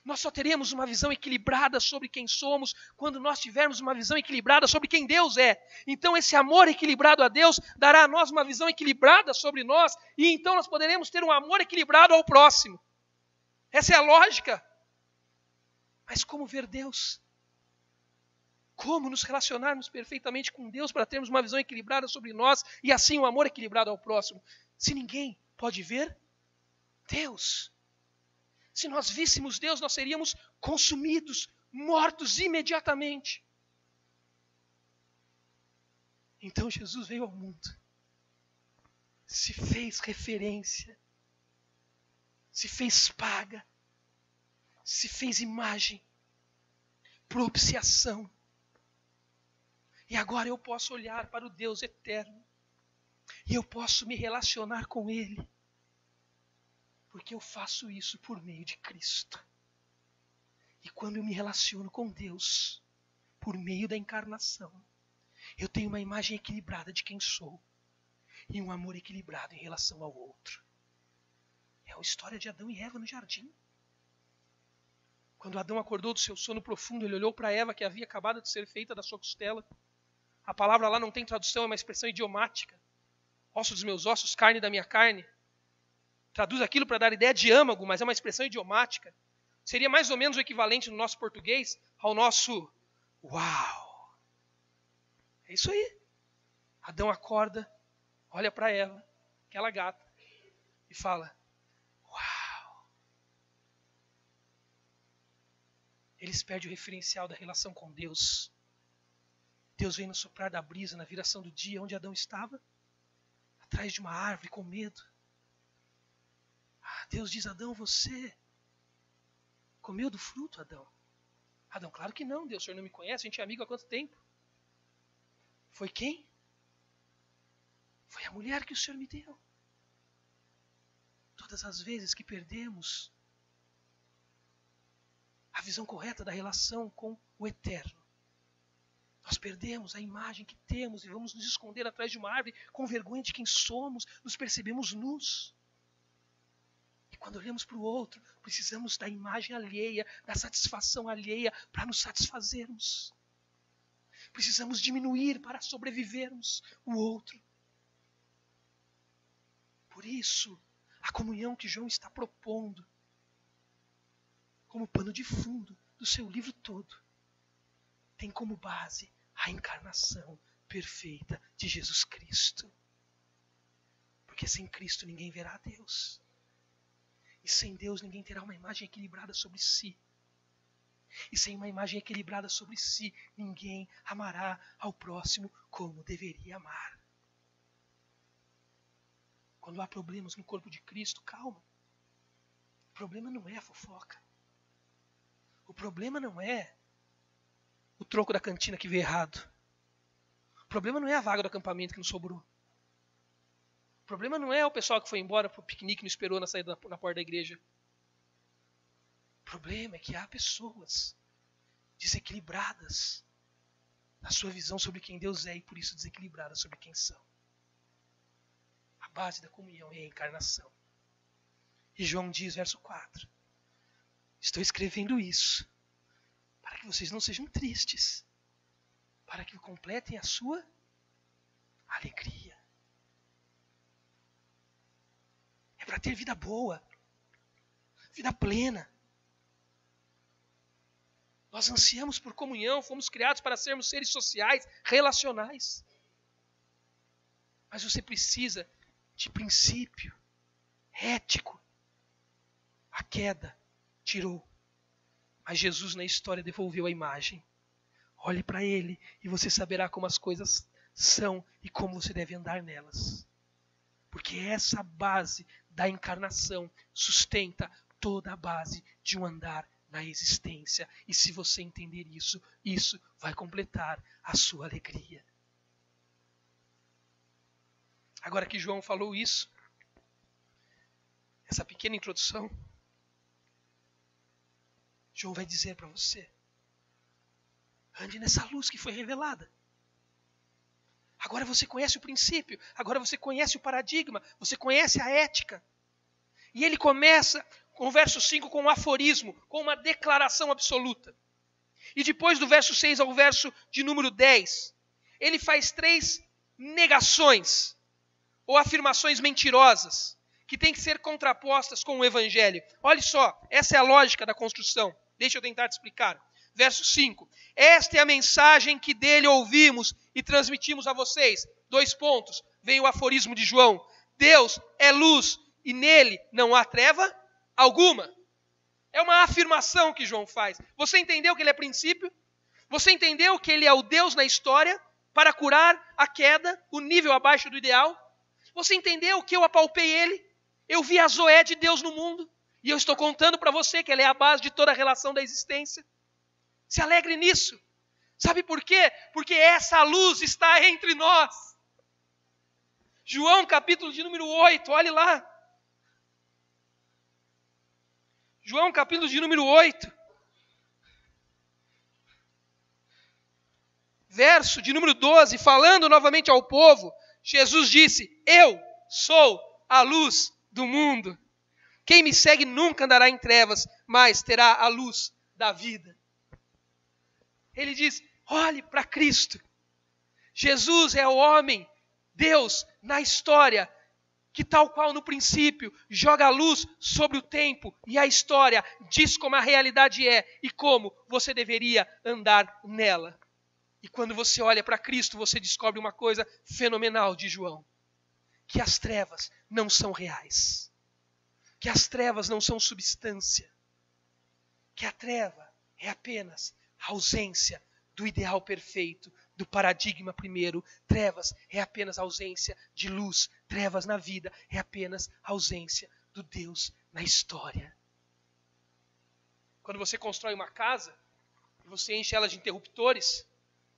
Nós só teremos uma visão equilibrada sobre quem somos quando nós tivermos uma visão equilibrada sobre quem Deus é. Então esse amor equilibrado a Deus dará a nós uma visão equilibrada sobre nós e então nós poderemos ter um amor equilibrado ao próximo. Essa é a lógica. Mas como ver Deus? Como nos relacionarmos perfeitamente com Deus para termos uma visão equilibrada sobre nós e assim um amor equilibrado ao próximo? Se ninguém pode ver Deus. Se nós víssemos Deus, nós seríamos consumidos, mortos imediatamente. Então Jesus veio ao mundo, se fez referência, se fez paga, se fez imagem, propiciação. E agora eu posso olhar para o Deus eterno e eu posso me relacionar com Ele. Porque eu faço isso por meio de Cristo. E quando eu me relaciono com Deus, por meio da encarnação, eu tenho uma imagem equilibrada de quem sou. E um amor equilibrado em relação ao outro. É a história de Adão e Eva no jardim. Quando Adão acordou do seu sono profundo, ele olhou para Eva que havia acabado de ser feita da sua costela. A palavra lá não tem tradução, é uma expressão idiomática. Osso dos meus ossos, carne da minha carne. Traduz aquilo para dar ideia de âmago, mas é uma expressão idiomática. Seria mais ou menos o equivalente no nosso português ao nosso uau. É isso aí. Adão acorda, olha para Eva, aquela gata, e fala, uau. Eles perdem o referencial da relação com Deus. Deus vem no soprar da brisa, na viração do dia, onde Adão estava, atrás de uma árvore com medo. Deus diz, Adão, você comeu do fruto, Adão? Adão, claro que não, Deus, o senhor não me conhece, a gente é amigo há quanto tempo? Foi quem? Foi a mulher que o senhor me deu. Todas as vezes que perdemos a visão correta da relação com o eterno, nós perdemos a imagem que temos e vamos nos esconder atrás de uma árvore com vergonha de quem somos, nos percebemos nus. Quando olhamos para o outro, precisamos da imagem alheia, da satisfação alheia para nos satisfazermos. Precisamos diminuir para sobrevivermos o outro. Por isso, a comunhão que João está propondo, como pano de fundo do seu livro todo, tem como base a encarnação perfeita de Jesus Cristo. Porque sem Cristo ninguém verá a Deus. E sem Deus ninguém terá uma imagem equilibrada sobre si. E sem uma imagem equilibrada sobre si, ninguém amará ao próximo como deveria amar. Quando há problemas no corpo de Cristo, calma. O problema não é a fofoca. O problema não é o troco da cantina que veio errado. O problema não é a vaga do acampamento que não sobrou. O problema não é o pessoal que foi embora para o piquenique e não esperou na saída na porta da igreja. O problema é que há pessoas desequilibradas na sua visão sobre quem Deus é e por isso desequilibradas sobre quem são. A base da comunhão é a encarnação. E João diz, verso 4, estou escrevendo isso para que vocês não sejam tristes, para que completem a sua alegria. É para ter vida boa, vida plena. Nós ansiamos por comunhão, fomos criados para sermos seres sociais, relacionais. Mas você precisa de princípio ético. A queda tirou. Mas Jesus na história devolveu a imagem. Olhe para Ele e você saberá como as coisas são e como você deve andar nelas. Porque essa base da encarnação sustenta toda a base de um andar na existência. E se você entender isso, isso vai completar a sua alegria. Agora que João falou isso, essa pequena introdução, João vai dizer para você: ande nessa luz que foi revelada. Agora você conhece o princípio, agora você conhece o paradigma, você conhece a ética. E ele começa com o verso 5 com um aforismo, com uma declaração absoluta. E depois do verso 6 ao verso de número 10, ele faz 3 negações, ou afirmações mentirosas, que têm que ser contrapostas com o evangelho. Olha só, essa é a lógica da construção. Deixa eu tentar te explicar. Verso 5. Esta é a mensagem que dele ouvimos e transmitimos a vocês. 2 pontos. Vem o aforismo de João. Deus é luz e nele não há treva alguma. É uma afirmação que João faz. Você entendeu que ele é princípio? Você entendeu que ele é o Deus na história para curar a queda, o nível abaixo do ideal? Você entendeu que eu apalpei ele? Eu vi a Zoé de Deus no mundo. E eu estou contando para você que ela é a base de toda a relação da existência. Se alegre nisso. Sabe por quê? Porque essa luz está entre nós. João capítulo de número 8, olhe lá. João capítulo de número 8. Verso de número 12, falando novamente ao povo, Jesus disse: eu sou a luz do mundo. Quem me segue nunca andará em trevas, mas terá a luz da vida. Ele diz: olhe para Cristo. Jesus é o homem, Deus na história, que tal qual no princípio, joga a luz sobre o tempo e a história, diz como a realidade é e como você deveria andar nela. E quando você olha para Cristo, você descobre uma coisa fenomenal de João: que as trevas não são reais, que as trevas não são substância, que a treva é apenas a ausência do ideal perfeito, do paradigma primeiro. Trevas é apenas a ausência de luz. Trevas na vida é apenas a ausência do Deus na história. Quando você constrói uma casa e você enche ela de interruptores,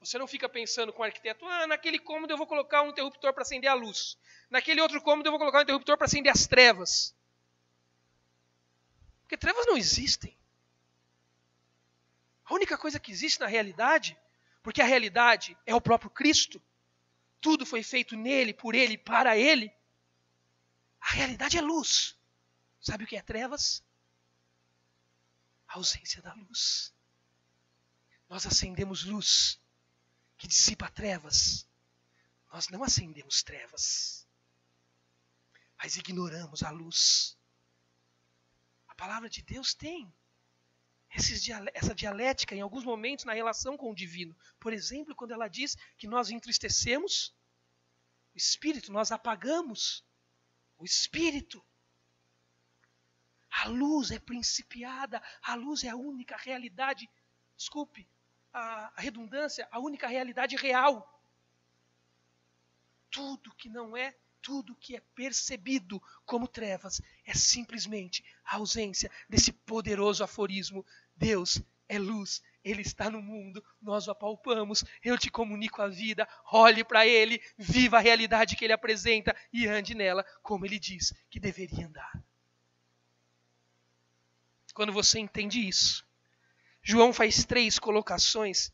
você não fica pensando com o arquiteto: naquele cômodo eu vou colocar um interruptor para acender a luz. Naquele outro cômodo eu vou colocar um interruptor para acender as trevas. Porque trevas não existem. A única coisa que existe na realidade, porque a realidade é o próprio Cristo, tudo foi feito nele, por ele, para ele, a realidade é luz. Sabe o que é trevas? A ausência da luz. Nós acendemos luz que dissipa trevas. Nós não acendemos trevas, mas ignoramos a luz. A palavra de Deus tem essa dialética em alguns momentos na relação com o divino. Por exemplo, quando ela diz que nós entristecemos o Espírito, nós apagamos o Espírito. A luz é principiada, a luz é a única realidade, desculpe a redundância, a única realidade real. Tudo que não é, tudo que é percebido como trevas é simplesmente a ausência desse poderoso aforismo: Deus é luz, Ele está no mundo, nós o apalpamos, eu te comunico a vida, olhe para Ele, viva a realidade que Ele apresenta e ande nela como Ele diz que deveria andar. Quando você entende isso, João faz 3 colocações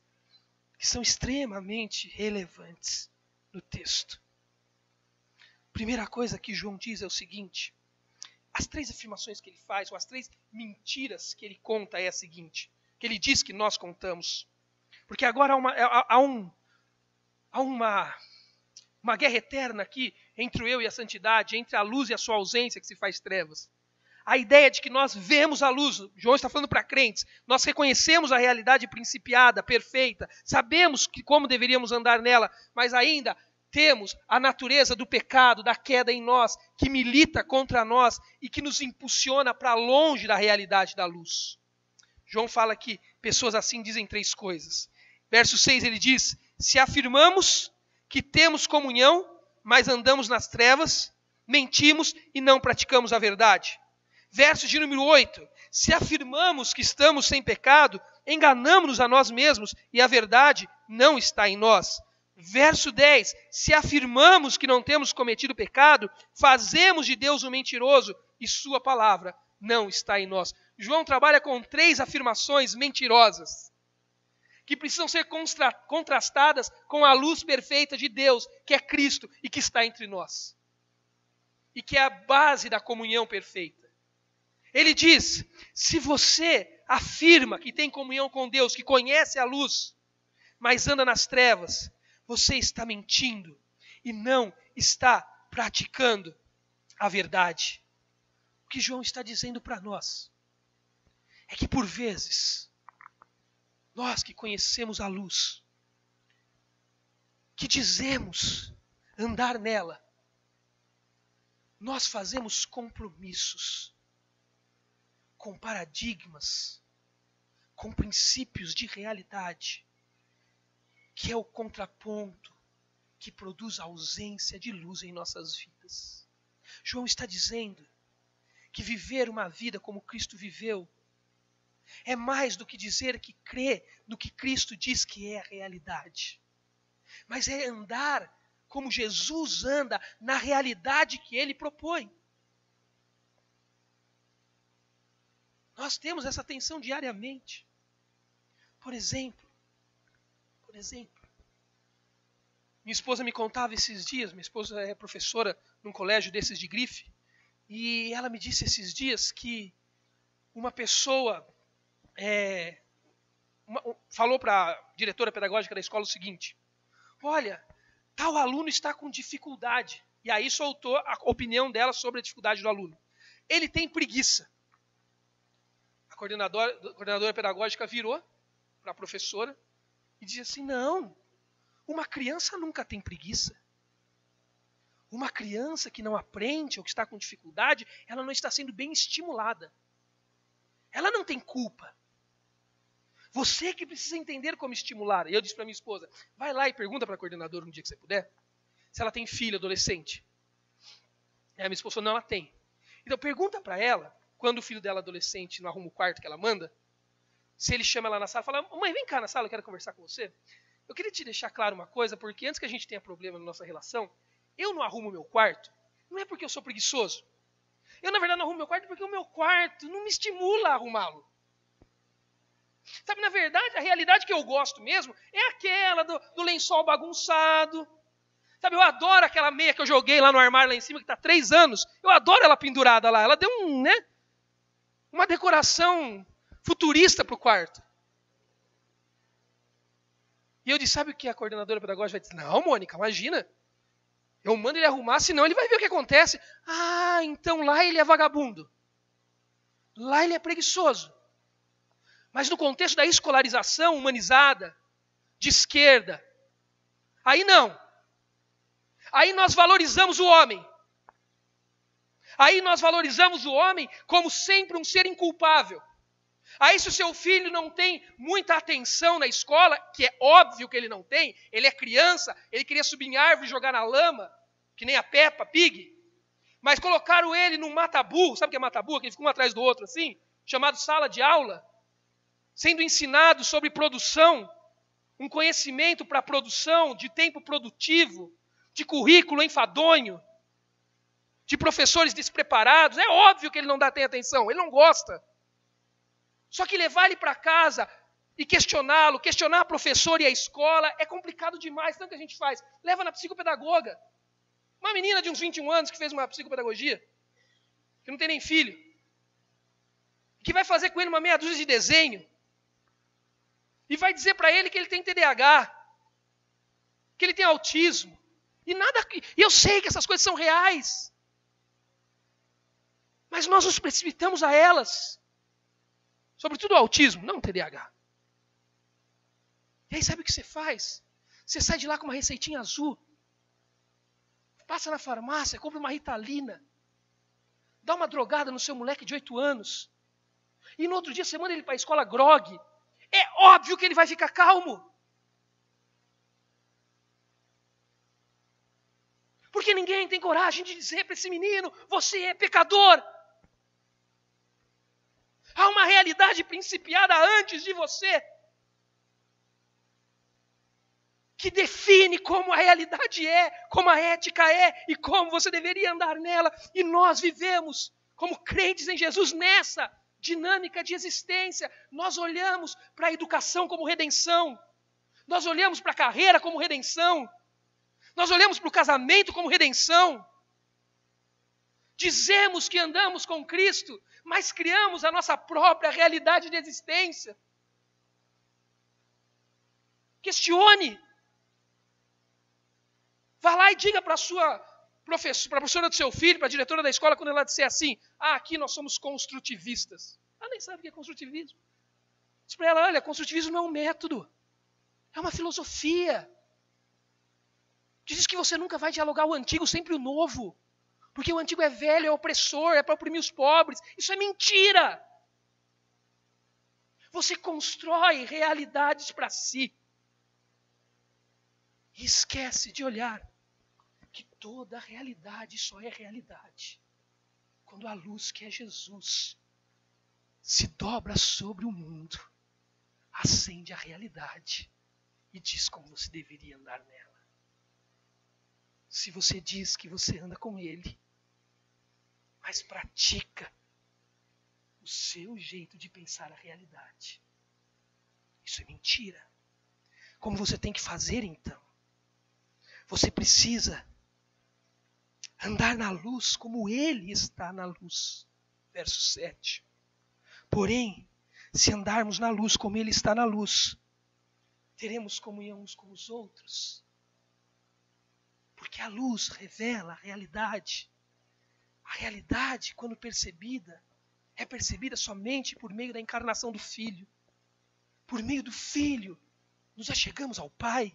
que são extremamente relevantes no texto. Primeira coisa que João diz é o seguinte: as 3 afirmações que ele faz, ou as 3 mentiras que ele conta é a seguinte, que ele diz que nós contamos. Porque agora há uma guerra eterna aqui entre o eu e a santidade, entre a luz e a sua ausência que se faz trevas. A ideia de que nós vemos a luz, João está falando para crentes, nós reconhecemos a realidade principiada, perfeita, sabemos como deveríamos andar nela, mas ainda temos a natureza do pecado, da queda em nós, que milita contra nós e que nos impulsiona para longe da realidade da luz. João fala que pessoas assim dizem 3 coisas. Verso 6 ele diz: se afirmamos que temos comunhão, mas andamos nas trevas, mentimos e não praticamos a verdade. Verso de número 8, se afirmamos que estamos sem pecado, enganamos-nos a nós mesmos e a verdade não está em nós. Verso 10, se afirmamos que não temos cometido pecado, fazemos de Deus um mentiroso e sua palavra não está em nós. João trabalha com 3 afirmações mentirosas, que precisam ser contrastadas com a luz perfeita de Deus, que é Cristo e que está entre nós. E que é a base da comunhão perfeita. Ele diz, se você afirma que tem comunhão com Deus, que conhece a luz, mas anda nas trevas, você está mentindo e não está praticando a verdade. O que João está dizendo para nós é que por vezes, nós que conhecemos a luz, que dizemos andar nela, nós fazemos compromissos com paradigmas, com princípios de realidade, que é o contraponto que produz a ausência de luz em nossas vidas. João está dizendo que viver uma vida como Cristo viveu é mais do que dizer que crê no que Cristo diz que é a realidade. Mas é andar como Jesus anda na realidade que Ele propõe. Nós temos essa tensão diariamente. Por exemplo, minha esposa me contava esses dias, minha esposa é professora num colégio desses de grife, e ela me disse esses dias que uma pessoa falou para a diretora pedagógica da escola o seguinte: olha, tal aluno está com dificuldade. E aí soltou a opinião dela sobre a dificuldade do aluno. Ele tem preguiça. A coordenadora pedagógica virou para a professora e disse assim: não, uma criança nunca tem preguiça. Uma criança que não aprende ou que está com dificuldade, ela não está sendo bem estimulada. Ela não tem culpa. Você que precisa entender como estimular. E eu disse para minha esposa, vai lá e pergunta para a coordenadora um dia que você puder, se ela tem filho adolescente. E a minha esposa falou, não, ela tem. Então pergunta para ela, quando o filho dela adolescente não arruma o quarto que ela manda, se ele chama ela na sala e fala, mãe, vem cá na sala, eu quero conversar com você. Eu queria te deixar claro uma coisa, porque antes que a gente tenha problema na nossa relação, eu não arrumo o meu quarto, não é porque eu sou preguiçoso. Eu, na verdade, não arrumo meu quarto porque o meu quarto não me estimula a arrumá-lo. Sabe, na verdade, a realidade que eu gosto mesmo é aquela do lençol bagunçado. Sabe, eu adoro aquela meia que eu joguei lá no armário lá em cima, que está há 3 anos. Eu adoro ela pendurada lá. Ela deu uma decoração futurista para o quarto. E eu disse, sabe o que a coordenadora pedagógica vai dizer? Não, Mônica, imagina. Eu mando ele arrumar, senão ele vai ver o que acontece. Ah, então lá ele é vagabundo. Lá ele é preguiçoso. Mas no contexto da escolarização humanizada, de esquerda, aí não. Aí nós valorizamos o homem. Aí nós valorizamos o homem como sempre um ser inculpável. Aí se o seu filho não tem muita atenção na escola, que é óbvio que ele não tem, ele é criança, ele queria subir em árvore e jogar na lama, que nem a Peppa Pig, mas colocaram ele num matabu, sabe o que é matabu? Aquele fica um atrás do outro assim, chamado sala de aula, sendo ensinado sobre produção, um conhecimento para produção, de tempo produtivo, de currículo enfadonho, de professores despreparados. É óbvio que ele não tem atenção, ele não gosta. Só que levar ele para casa e questioná-lo, questionar a professora e a escola, é complicado demais, tanto que a gente faz. Leva na psicopedagoga. Uma menina de uns 21 anos que fez uma psicopedagogia, que não tem nem filho, que vai fazer com ele uma meia dúzia de desenho, e vai dizer para ele que ele tem TDAH, que ele tem autismo, e eu sei que essas coisas são reais, mas nós nos precipitamos a elas, sobretudo o autismo, não o TDAH. E aí sabe o que você faz? Você sai de lá com uma receitinha azul, passa na farmácia, compra uma Ritalina, dá uma drogada no seu moleque de 8 anos, e no outro dia você manda ele para a escola grogue. É óbvio que ele vai ficar calmo. Porque ninguém tem coragem de dizer para esse menino, você é pecador. Há uma realidade principiada antes de você, que define como a realidade é, como a ética é e como você deveria andar nela. E nós vivemos como crentes em Jesus nessa dinâmica de existência. Nós olhamos para a educação como redenção. Nós olhamos para a carreira como redenção. Nós olhamos para o casamento como redenção. Dizemos que andamos com Cristo, mas criamos a nossa própria realidade de existência. Questione. Vá lá e diga para a professora do seu filho, para a diretora da escola, quando ela disser assim, aqui nós somos construtivistas. Ela nem sabe o que é construtivismo. Diz para ela, olha, construtivismo não é um método, é uma filosofia. Diz que você nunca vai dialogar o antigo, sempre o novo. Porque o antigo é velho, é opressor, é para oprimir os pobres. Isso é mentira. Você constrói realidades para si. E esquece de olhar que toda realidade só é realidade quando a luz, que é Jesus, se dobra sobre o mundo, acende a realidade e diz como você deveria andar nela. Se você diz que você anda com Ele, mas pratica o seu jeito de pensar a realidade, isso é mentira. Como você tem que fazer então? Você precisa andar na luz como Ele está na luz. Verso 7. Porém, se andarmos na luz como Ele está na luz, teremos comunhão uns com os outros. Porque a luz revela a realidade. A realidade, quando percebida, é percebida somente por meio da encarnação do Filho. Por meio do Filho, nos achegamos ao Pai.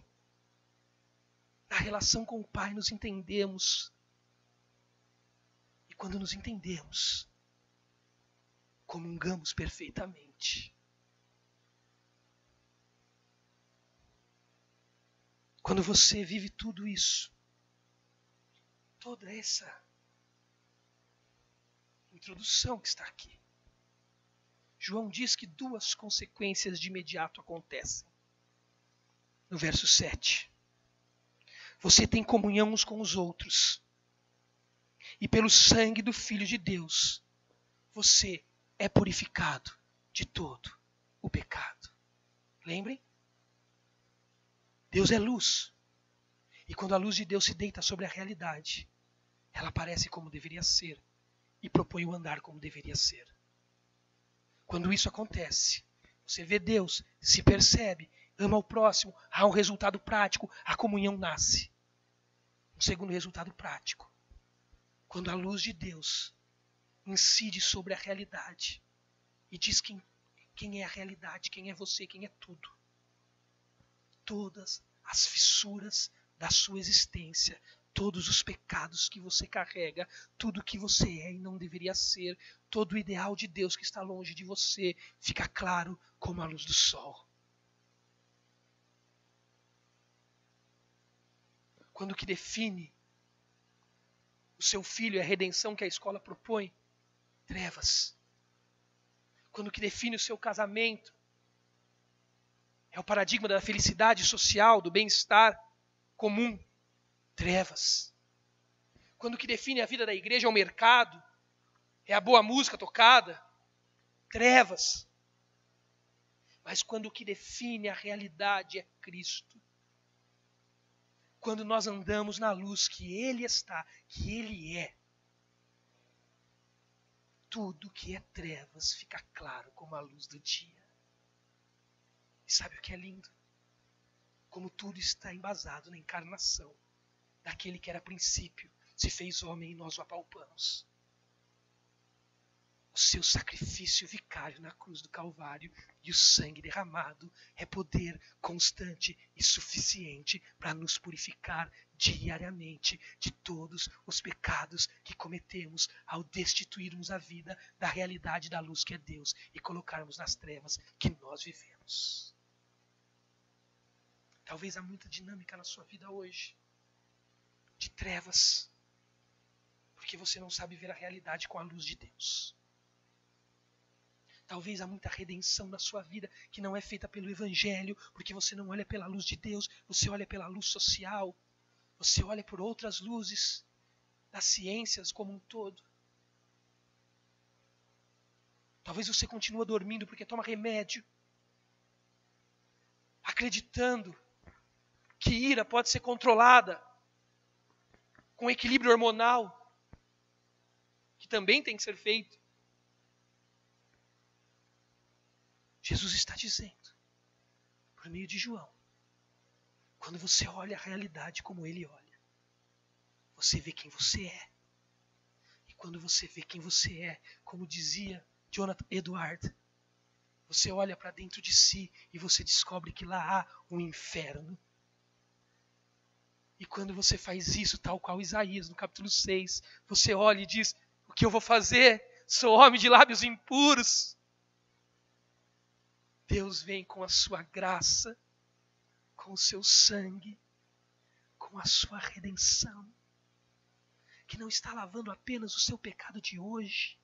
Na relação com o Pai nos entendemos. E quando nos entendemos, comungamos perfeitamente. Quando você vive tudo isso, toda essa introdução que está aqui, João diz que duas consequências de imediato acontecem. No verso 7. Você tem comunhão uns com os outros. E pelo sangue do Filho de Deus, você é purificado de todo o pecado. Lembrem? Deus é luz. E quando a luz de Deus se deita sobre a realidade, ela aparece como deveria ser e propõe o andar como deveria ser. Quando isso acontece, você vê Deus, se percebe, ama o próximo, há um resultado prático, a comunhão nasce. Um segundo resultado prático. Quando a luz de Deus incide sobre a realidade e diz quem é a realidade, quem é você, quem é tudo. Todas as fissuras da sua existência, todos os pecados que você carrega, tudo que você é e não deveria ser, todo o ideal de Deus que está longe de você, fica claro como a luz do sol. Quando o que define o seu filho é a redenção que a escola propõe, trevas. Quando o que define o seu casamento é o paradigma da felicidade social, do bem-estar comum, trevas. Quando o que define a vida da igreja é o mercado, é a boa música tocada, trevas. Mas quando o que define a realidade é Cristo, quando nós andamos na luz que Ele está, que Ele é, tudo que é trevas fica claro como a luz do dia. E sabe o que é lindo? Como tudo está embasado na encarnação daquele que era princípio, se fez homem e nós o apalpamos. O seu sacrifício vicário na cruz do Calvário e o sangue derramado é poder constante e suficiente para nos purificar diariamente de todos os pecados que cometemos ao destituirmos a vida da realidade da luz que é Deus e colocarmos nas trevas que nós vivemos. Talvez há muita dinâmica na sua vida hoje, de trevas, porque você não sabe ver a realidade com a luz de Deus. Talvez há muita redenção na sua vida que não é feita pelo Evangelho, porque você não olha pela luz de Deus, você olha pela luz social, você olha por outras luzes, das ciências como um todo. Talvez você continue dormindo porque toma remédio, acreditando que ira pode ser controlada com equilíbrio hormonal, que também tem que ser feito. Jesus está dizendo, por meio de João, quando você olha a realidade como ele olha, você vê quem você é. E quando você vê quem você é, como dizia Jonathan Edwards, você olha para dentro de si e você descobre que lá há um inferno. E quando você faz isso, tal qual Isaías, no capítulo 6, você olha e diz, o que eu vou fazer? Sou homem de lábios impuros. Deus vem com a sua graça, com o seu sangue, com a sua redenção, que não está lavando apenas o seu pecado de hoje,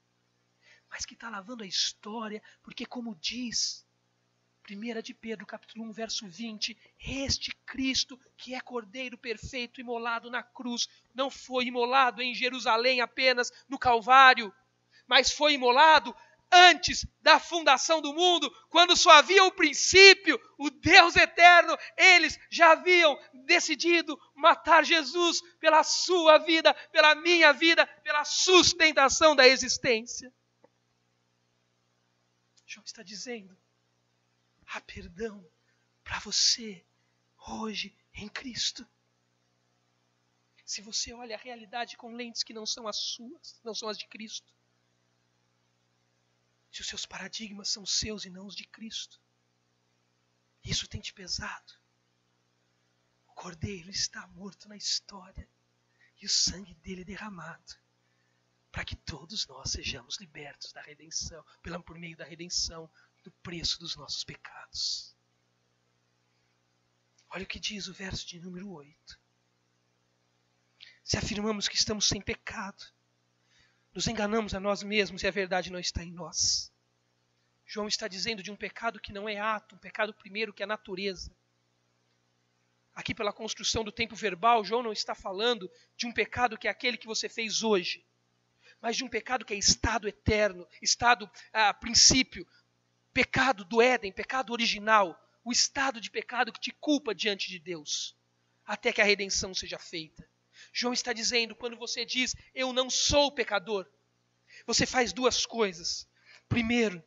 mas que está lavando a história, porque como diz 1 de Pedro, capítulo 1, verso 20, este Cristo, que é Cordeiro perfeito imolado na cruz, não foi imolado em Jerusalém apenas, no Calvário, mas foi imolado antes da fundação do mundo, quando só havia o princípio, o Deus eterno, eles já haviam decidido matar Jesus pela sua vida, pela minha vida, pela sustentação da existência. João está dizendo, há perdão para você hoje em Cristo. Se você olha a realidade com lentes que não são as suas, não são as de Cristo, se os seus paradigmas são seus e não os de Cristo, isso tem te pesado. O Cordeiro está morto na história e o sangue dele derramado, para que todos nós sejamos libertos da redenção, por meio da redenção, do preço dos nossos pecados. Olha o que diz o verso de número 8. Se afirmamos que estamos sem pecado, nos enganamos a nós mesmos e a verdade não está em nós. João está dizendo de um pecado que não é ato, um pecado primeiro que é natureza. Aqui pela construção do tempo verbal, João não está falando de um pecado que é aquele que você fez hoje, mas de um pecado que é estado eterno, estado princípio, pecado do Éden, pecado original, o estado de pecado que te culpa diante de Deus, até que a redenção seja feita. João está dizendo, quando você diz, eu não sou pecador, você faz duas coisas. Primeiro,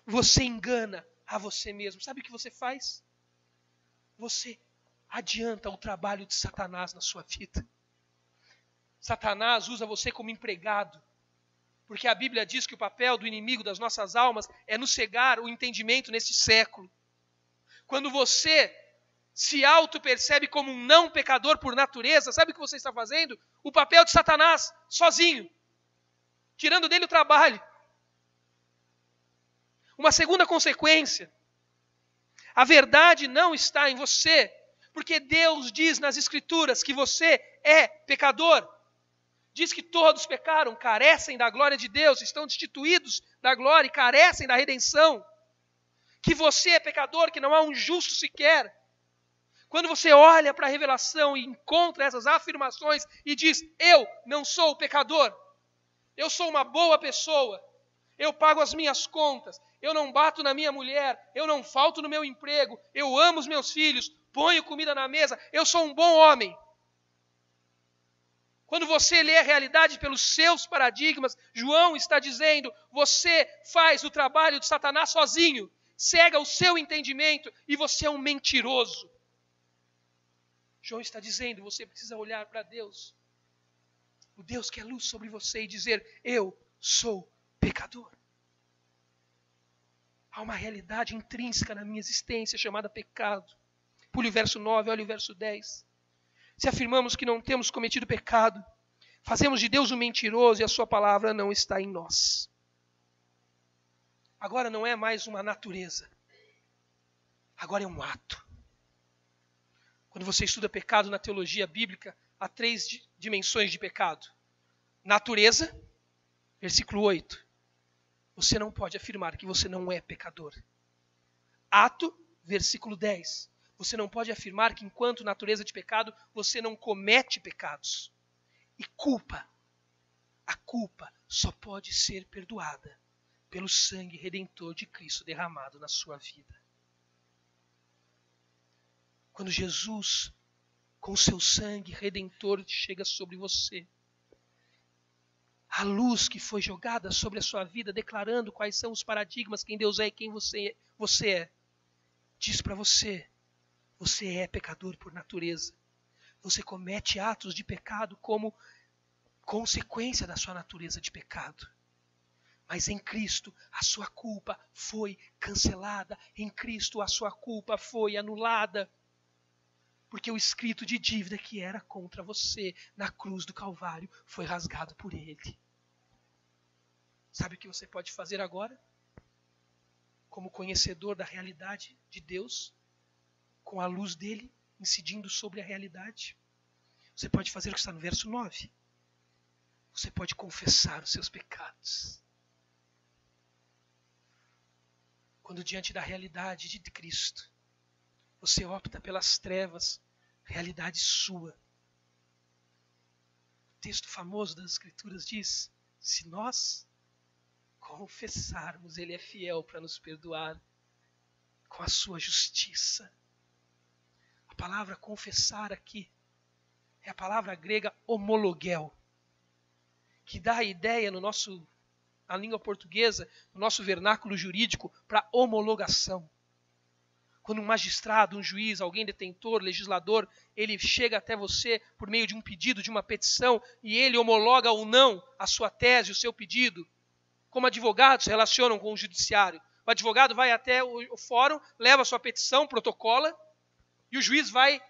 você engana a você mesmo. Sabe o que você faz? Você adianta o trabalho de Satanás na sua vida. Satanás usa você como empregado, porque a Bíblia diz que o papel do inimigo das nossas almas é nos cegar o entendimento neste século. Quando você se auto-percebe como um não pecador por natureza, sabe o que você está fazendo? O papel de Satanás, sozinho, tirando dele o trabalho. Uma segunda consequência, a verdade não está em você, porque Deus diz nas Escrituras que você é pecador. Diz que todos pecaram, carecem da glória de Deus, estão destituídos da glória e carecem da redenção. Que você é pecador, que não há um justo sequer. Quando você olha para a revelação e encontra essas afirmações e diz, eu não sou pecador, eu sou uma boa pessoa, eu pago as minhas contas, eu não bato na minha mulher, eu não falto no meu emprego, eu amo os meus filhos, ponho comida na mesa, eu sou um bom homem. Quando você lê a realidade pelos seus paradigmas, João está dizendo, você faz o trabalho de Satanás sozinho, cega o seu entendimento e você é um mentiroso. João está dizendo, você precisa olhar para Deus, o Deus que é luz sobre você e dizer, eu sou pecador. Há uma realidade intrínseca na minha existência chamada pecado. Pule o verso 9, olha o verso 10. Se afirmamos que não temos cometido pecado, fazemos de Deus um mentiroso e a sua palavra não está em nós. Agora não é mais uma natureza. Agora é um ato. Quando você estuda pecado na teologia bíblica, há 3 dimensões de pecado. Natureza, versículo 8. Você não pode afirmar que você não é pecador. Ato, versículo 10. Você não pode afirmar que enquanto natureza de pecado, você não comete pecados. E culpa. A culpa só pode ser perdoada pelo sangue redentor de Cristo derramado na sua vida. Quando Jesus, com o seu sangue redentor, chega sobre você, a luz que foi jogada sobre a sua vida, declarando quais são os paradigmas, quem Deus é e quem você é, diz para você: você é pecador por natureza. Você comete atos de pecado como consequência da sua natureza de pecado. Mas em Cristo a sua culpa foi cancelada. Em Cristo a sua culpa foi anulada. Porque o escrito de dívida que era contra você na cruz do Calvário foi rasgado por Ele. Sabe o que você pode fazer agora? Como conhecedor da realidade de Deus, com a luz dele incidindo sobre a realidade, você pode fazer o que está no verso 9. Você pode confessar os seus pecados. Quando diante da realidade de Cristo, você opta pelas trevas, realidade sua. O texto famoso das Escrituras diz: se nós confessarmos, Ele é fiel para nos perdoar com a sua justiça. A palavra confessar aqui é a palavra grega homologel, que dá a ideia na língua portuguesa, no nosso vernáculo jurídico, para homologação. Quando um magistrado, um juiz, alguém detentor, legislador, ele chega até você por meio de um pedido, de uma petição, e ele homologa ou não a sua tese, o seu pedido. Como advogados se relacionam com o judiciário. O advogado vai até o fórum, leva a sua petição, protocola, e o juiz vai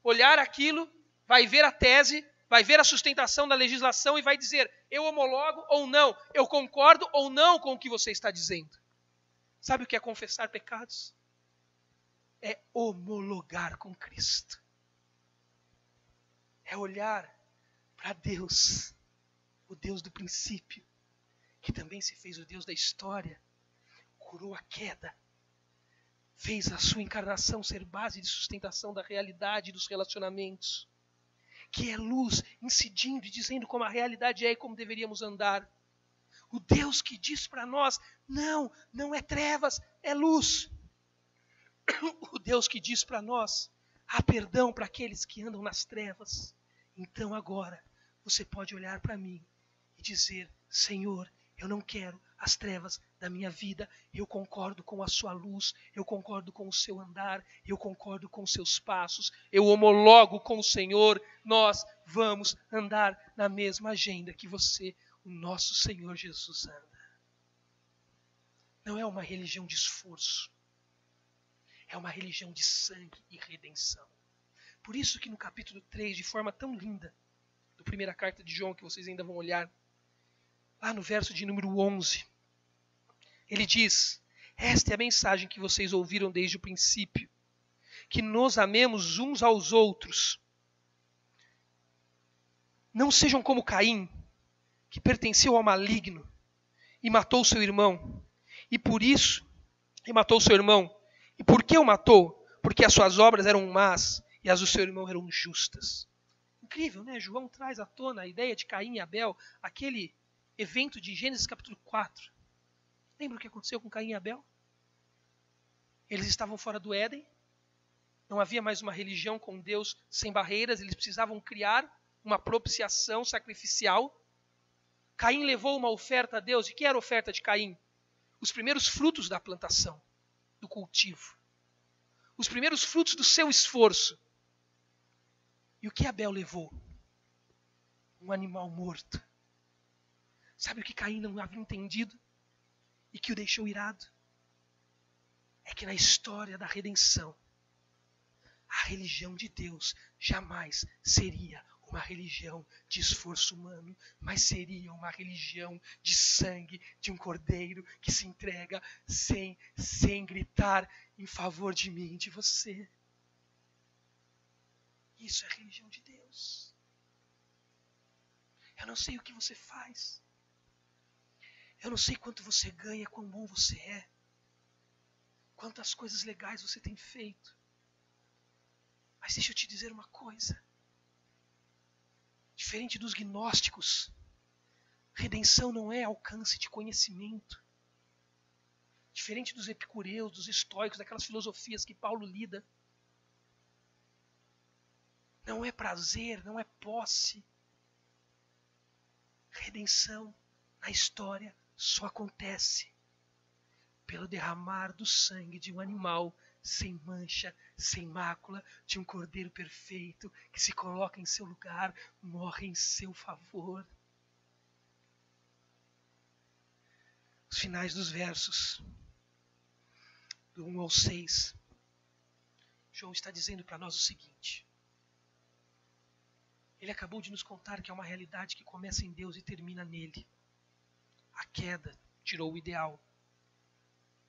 olhar aquilo, vai ver a tese, vai ver a sustentação da legislação e vai dizer: eu homologo ou não, eu concordo ou não com o que você está dizendo. Sabe o que é confessar pecados? É homologar com Cristo. É olhar para Deus, o Deus do princípio, que também se fez o Deus da história, curou a queda, fez a sua encarnação ser base de sustentação da realidade dos relacionamentos, que é luz incidindo e dizendo como a realidade é e como deveríamos andar. O Deus que diz para nós: não é trevas, é luz. O Deus que diz para nós: há perdão para aqueles que andam nas trevas. Então agora você pode olhar para mim e dizer: Senhor, eu não quero as trevas da minha vida, eu concordo com a sua luz, eu concordo com o seu andar, eu concordo com os seus passos, eu homologo com o Senhor, nós vamos andar na mesma agenda que você, o nosso Senhor Jesus, anda. Não é uma religião de esforço, é uma religião de sangue e redenção. Por isso que no capítulo 3, de forma tão linda, da primeira carta de João, que vocês ainda vão olhar, lá no verso de número 11, ele diz: esta é a mensagem que vocês ouviram desde o princípio, que nos amemos uns aos outros. Não sejam como Caim, que pertenceu ao maligno e matou seu irmão. E por que o matou? Porque as suas obras eram más e as do seu irmão eram justas. Incrível, né? João traz à tona a ideia de Caim e Abel, aquele evento de Gênesis capítulo 4. Lembra o que aconteceu com Caim e Abel? Eles estavam fora do Éden, não havia mais uma religião com Deus sem barreiras, eles precisavam criar uma propiciação sacrificial. Caim levou uma oferta a Deus. E que era a oferta de Caim? Os primeiros frutos da plantação, do cultivo. Os primeiros frutos do seu esforço. E o que Abel levou? Um animal morto. Sabe o que Caim não havia entendido? E que o deixou irado? É que na história da redenção, a religião de Deus jamais seria uma religião de esforço humano, mas seria uma religião de sangue, de um cordeiro que se entrega sem gritar em favor de mim e de você. Isso é a religião de Deus. Eu não sei o que você faz. Eu não sei quanto você ganha, quão bom você é. Quantas coisas legais você tem feito. Mas deixa eu te dizer uma coisa. Diferente dos gnósticos, redenção não é alcance de conhecimento. Diferente dos epicureus, dos estoicos, daquelas filosofias que Paulo lida. Não é prazer, não é posse. Redenção na história só acontece pelo derramar do sangue de um animal sem mancha, sem mácula, de um cordeiro perfeito que se coloca em seu lugar, morre em seu favor. Os finais dos versos, do 1 ao 6, João está dizendo para nós o seguinte. Ele acabou de nos contar que é uma realidade que começa em Deus e termina nele. A queda tirou o ideal.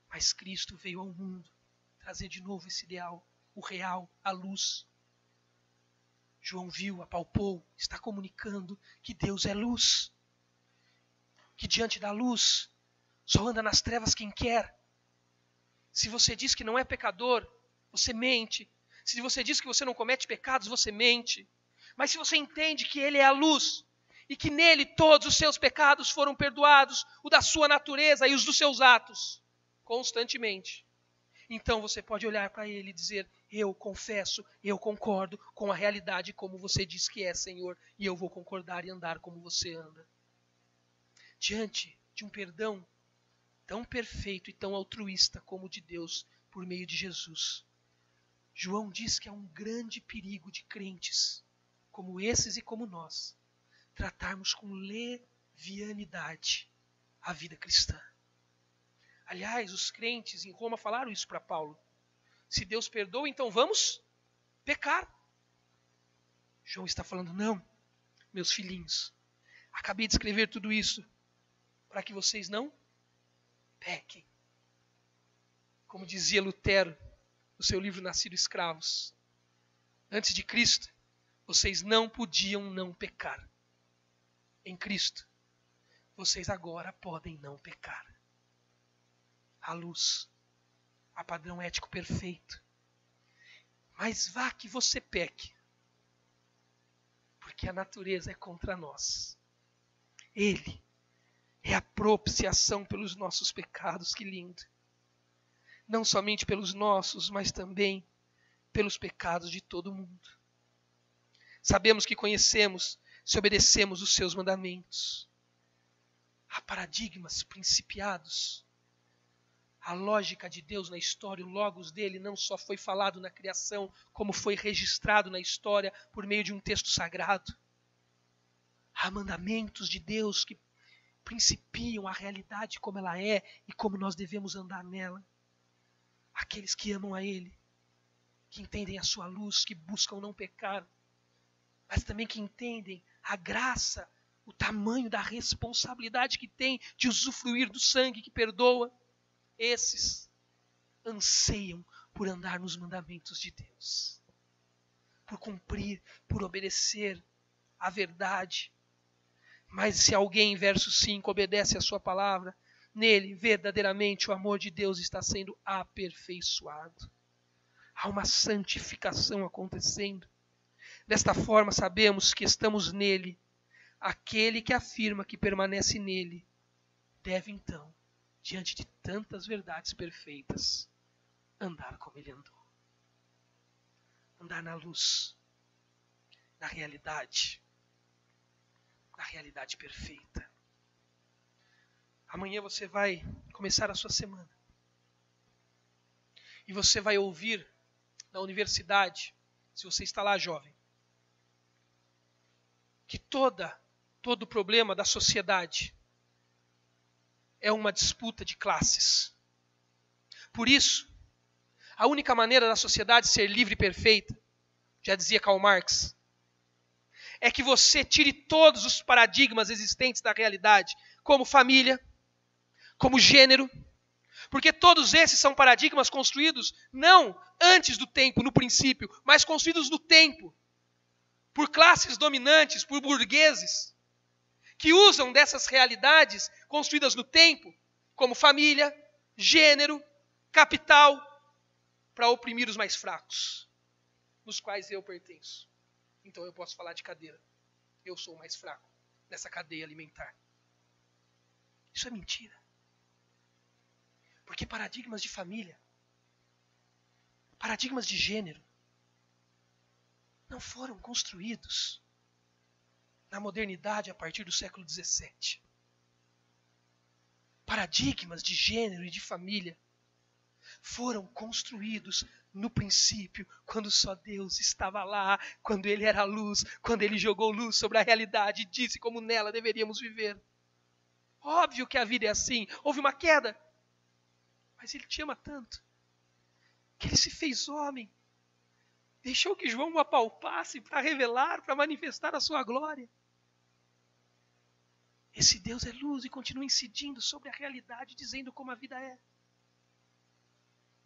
Mas Cristo veio ao mundo trazer de novo esse ideal, o real, a luz. João viu, apalpou, está comunicando que Deus é luz. Que diante da luz só anda nas trevas quem quer. Se você diz que não é pecador, você mente. Se você diz que você não comete pecados, você mente. Mas se você entende que Ele é a luz e que nele todos os seus pecados foram perdoados, o da sua natureza e os dos seus atos, constantemente, então você pode olhar para Ele e dizer, eu confesso, eu concordo com a realidade como você diz que é, Senhor, e eu vou concordar e andar como você anda. Diante de um perdão tão perfeito e tão altruísta como o de Deus por meio de Jesus, João diz que é um grande perigo de crentes como esses e como nós, tratarmos com levianidade a vida cristã. Aliás, os crentes em Roma falaram isso para Paulo. Se Deus perdoa, então vamos pecar. João está falando, não, meus filhinhos, acabei de escrever tudo isso para que vocês não pequem. Como dizia Lutero no seu livro Nascidos Escravos, antes de Cristo, vocês não podiam não pecar. Em Cristo, vocês agora podem não pecar. A luz, a padrão ético perfeito. Mas vá que você peque, porque a natureza é contra nós. Ele é a propiciação pelos nossos pecados, que lindo. Não somente pelos nossos, mas também pelos pecados de todo mundo. Sabemos que conhecemos se obedecemos os seus mandamentos. Há paradigmas principiados. A lógica de Deus na história, o logos dele não só foi falado na criação, como foi registrado na história por meio de um texto sagrado. Há mandamentos de Deus que principiam a realidade como ela é e como nós devemos andar nela. Aqueles que amam a Ele, que entendem a sua luz, que buscam não pecar, mas também que entendem a graça, o tamanho da responsabilidade que tem de usufruir do sangue que perdoa. Esses anseiam por andar nos mandamentos de Deus, por cumprir, por obedecer a verdade. Mas se alguém, verso 5, obedece a sua palavra, nele verdadeiramente o amor de Deus está sendo aperfeiçoado. Há uma santificação acontecendo. Desta forma sabemos que estamos nele. Aquele que afirma que permanece nele deve então, diante de tantas verdades perfeitas, andar como ele andou. Andar na luz, na realidade perfeita. Amanhã você vai começar a sua semana. E você vai ouvir na universidade, se você está lá jovem, que todo o problema da sociedade é uma disputa de classes. Por isso, a única maneira da sociedade ser livre e perfeita, já dizia Karl Marx, é que você tire todos os paradigmas existentes da realidade, como família, como gênero, porque todos esses são paradigmas construídos não antes do tempo, no princípio, mas construídos no tempo, por classes dominantes, por burgueses, que usam dessas realidades construídas no tempo, como família, gênero, capital, para oprimir os mais fracos, nos quais eu pertenço. Então eu posso falar de cadeira. Eu sou o mais fraco nessa cadeia alimentar. Isso é mentira. Porque paradigmas de família, paradigmas de gênero, não foram construídos na modernidade a partir do século XVII. Paradigmas de gênero e de família foram construídos no princípio, quando só Deus estava lá, quando Ele era a luz, quando Ele jogou luz sobre a realidade e disse como nela deveríamos viver. Óbvio que a vida é assim, houve uma queda, mas Ele te ama tanto, que Ele se fez homem, deixou que João o apalpasse para revelar, para manifestar a sua glória. Esse Deus é luz e continua incidindo sobre a realidade, dizendo como a vida é.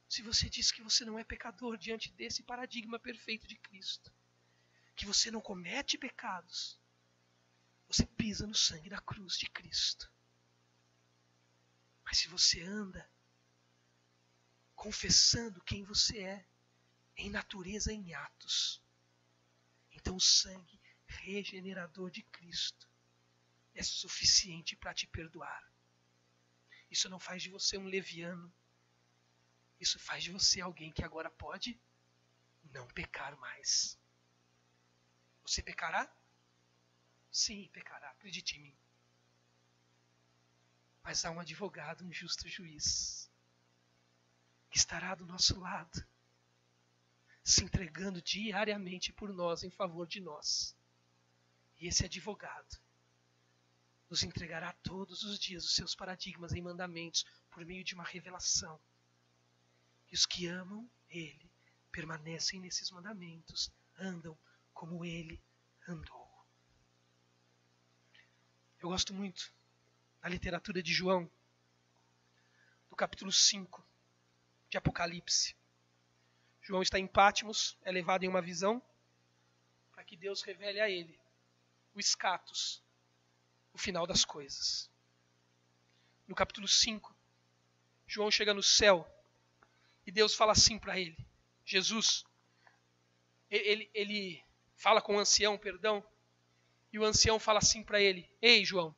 Se você diz que você não é pecador diante desse paradigma perfeito de Cristo, que você não comete pecados, você pisa no sangue da cruz de Cristo. Mas se você anda confessando quem você é, em natureza e em atos, então o sangue regenerador de Cristo é suficiente para te perdoar. Isso não faz de você um leviano. Isso faz de você alguém que agora pode não pecar mais. Você pecará? Sim, pecará, acredite em mim. Mas há um advogado, um justo juiz, que estará do nosso lado, se entregando diariamente por nós, em favor de nós. E esse advogado nos entregará todos os dias os seus paradigmas e mandamentos por meio de uma revelação. E os que amam Ele permanecem nesses mandamentos, andam como Ele andou. Eu gosto muito da literatura de João, do capítulo 5 de Apocalipse. João está em Patmos, é levado em uma visão para que Deus revele a ele o escatos, o final das coisas. No capítulo 5, João chega no céu e Deus fala assim para ele. Jesus, ele fala com o ancião, e o ancião fala assim para ele: Ei, João,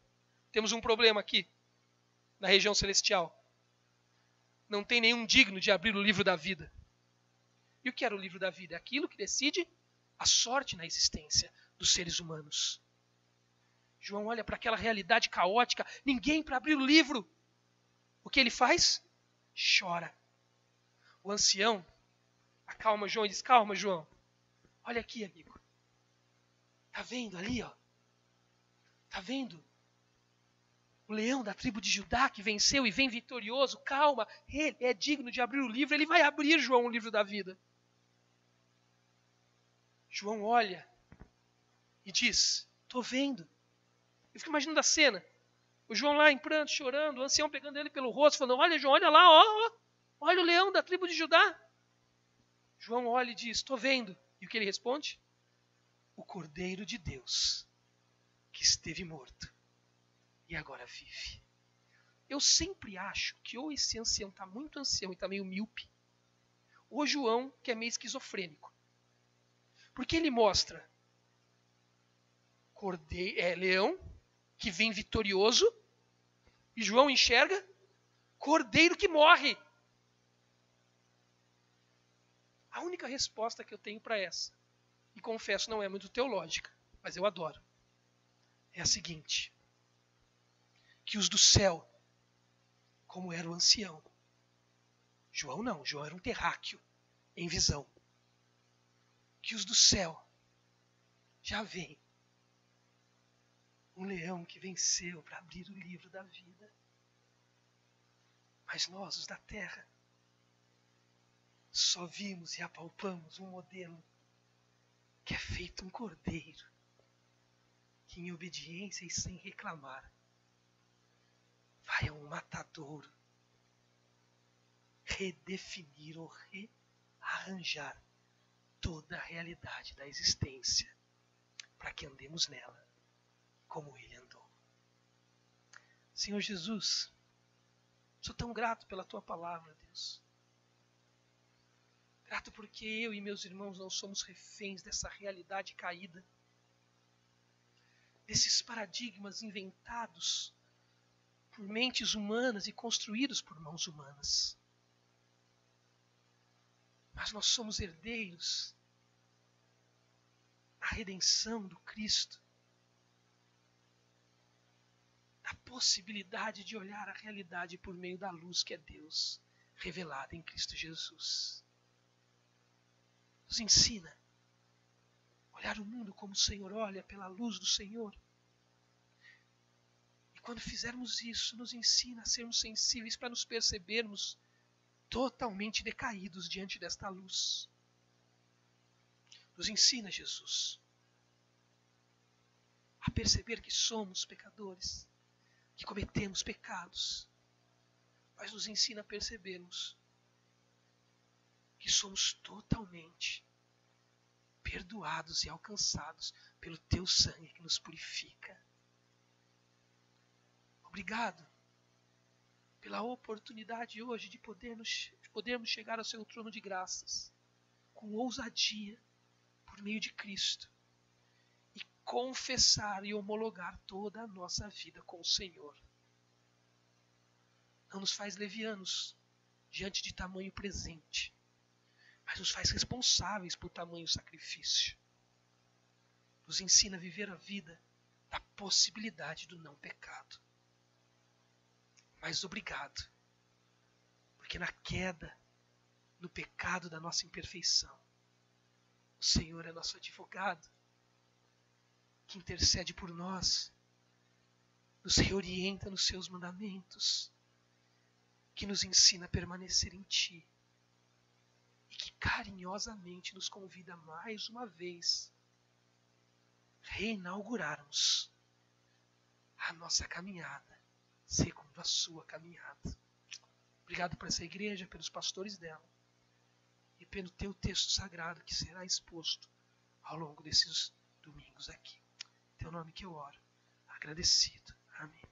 temos um problema aqui na região celestial. Não tem nenhum digno de abrir o livro da vida. E o que era o livro da vida? É aquilo que decide a sorte na existência dos seres humanos. João olha para aquela realidade caótica, ninguém para abrir o livro. O que ele faz? Chora. O ancião acalma João e diz: Calma, João. Olha aqui, amigo. Tá vendo ali, ó? Tá vendo? O leão da tribo de Judá que venceu e vem vitorioso. Calma, ele é digno de abrir o livro. Ele vai abrir, João, o livro da vida. João olha e diz: Tô vendo. Eu fico imaginando a cena. O João lá em pranto, chorando, o ancião pegando ele pelo rosto, falando: Olha, João, olha lá, ó. Olha o leão da tribo de Judá. João olha e diz: Tô vendo. E o que ele responde? O Cordeiro de Deus, que esteve morto e agora vive. Eu sempre acho que ou esse ancião está muito ancião e está meio míope, ou João, que é meio esquizofrênico. Porque ele mostra leão, que vem vitorioso, e João enxerga cordeiro que morre. A única resposta que eu tenho para essa, e confesso não é muito teológica, mas eu adoro, é a seguinte: que os do céu, como era o ancião, João não, João era um terráqueo em visão, que os do céu já veem um leão que venceu para abrir o livro da vida. Mas nós, os da terra, só vimos e apalpamos um modelo que é feito um cordeiro, que em obediência e sem reclamar, vai a um matadouro redefinir ou rearranjar toda a realidade da existência, para que andemos nela como Ele andou. Senhor Jesus, sou tão grato pela Tua palavra, Deus. Grato porque eu e meus irmãos não somos reféns dessa realidade caída, desses paradigmas inventados por mentes humanas e construídos por mãos humanas. Mas nós somos herdeiros da redenção do Cristo, da possibilidade de olhar a realidade por meio da luz que é Deus, revelada em Cristo Jesus. Nos ensina a olhar o mundo como o Senhor olha, pela luz do Senhor. E quando fizermos isso, nos ensina a sermos sensíveis para nos percebermos totalmente decaídos diante desta luz. Nos ensina, Jesus, a perceber que somos pecadores, que cometemos pecados, mas nos ensina a percebermos que somos totalmente perdoados e alcançados pelo Teu sangue que nos purifica. Obrigado pela oportunidade hoje de podermos chegar ao Seu trono de graças com ousadia por meio de Cristo e confessar e homologar toda a nossa vida com o Senhor. Não nos faz levianos diante de tamanho presente, mas nos faz responsáveis por tamanho sacrifício. Nos ensina a viver a vida da possibilidade do não pecado. Mas obrigado, porque na queda, no pecado da nossa imperfeição, o Senhor é nosso advogado, que intercede por nós, nos reorienta nos seus mandamentos, que nos ensina a permanecer em Ti e que carinhosamente nos convida mais uma vez a reinaugurarmos a nossa caminhada segundo a Sua caminhada. Obrigado por essa igreja, pelos pastores dela e pelo Teu texto sagrado que será exposto ao longo desses domingos aqui. Em Teu nome que eu oro, agradecido. Amém.